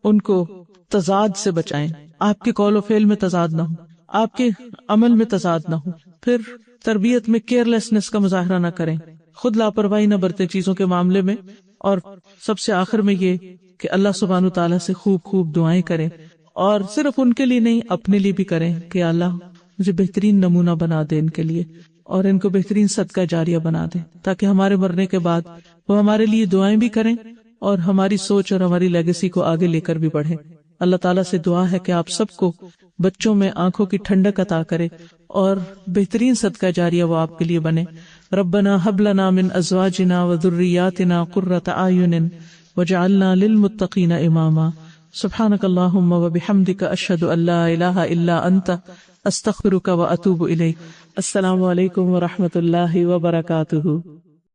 ان کو تضاد سے بچائیں. آپ کے قول و فعل میں تضاد نہ ہو، آپ کے عمل میں تضاد نہ ہو. پھر تربیت میں کیئرلیسنس کا مظاہرہ نہ کریں، خود لاپرواہی نہ برتیں چیزوں کے معاملے میں. اور سب سے آخر میں یہ کہ اللہ سبحانہ و تعالیٰ سے خوب خوب دعائیں کریں، اور صرف ان کے لیے نہیں اپنے لیے بھی کریں کہ اللہ مجھے بہترین نمونہ بنا دے ان کے لیے، اور ان کو بہترین صدقہ جاریہ بنا دے، تاکہ ہمارے مرنے کے بعد وہ ہمارے لیے دعائیں بھی کریں اور ہماری سوچ اور ہماری لیگیسی کو آگے لے کر بھی بڑھیں. اللہ تعالیٰ سے دعا ہے کہ آپ سب کو بچوں میں آنکھوں کی ٹھنڈک عطا کرے اور بہترین صدقہ جاریہ وہ آپ کے لیے بنے. ربنا هب لنا من ازواجنا وذرياتنا قرة اعين واجعلنا للمتقين اماما. سبحانك اللهم وبحمدك اشهد ان لا اله الا انت استغفرك واتوب اليك. السلام علیکم ورحمۃ اللہ وبرکاتہ.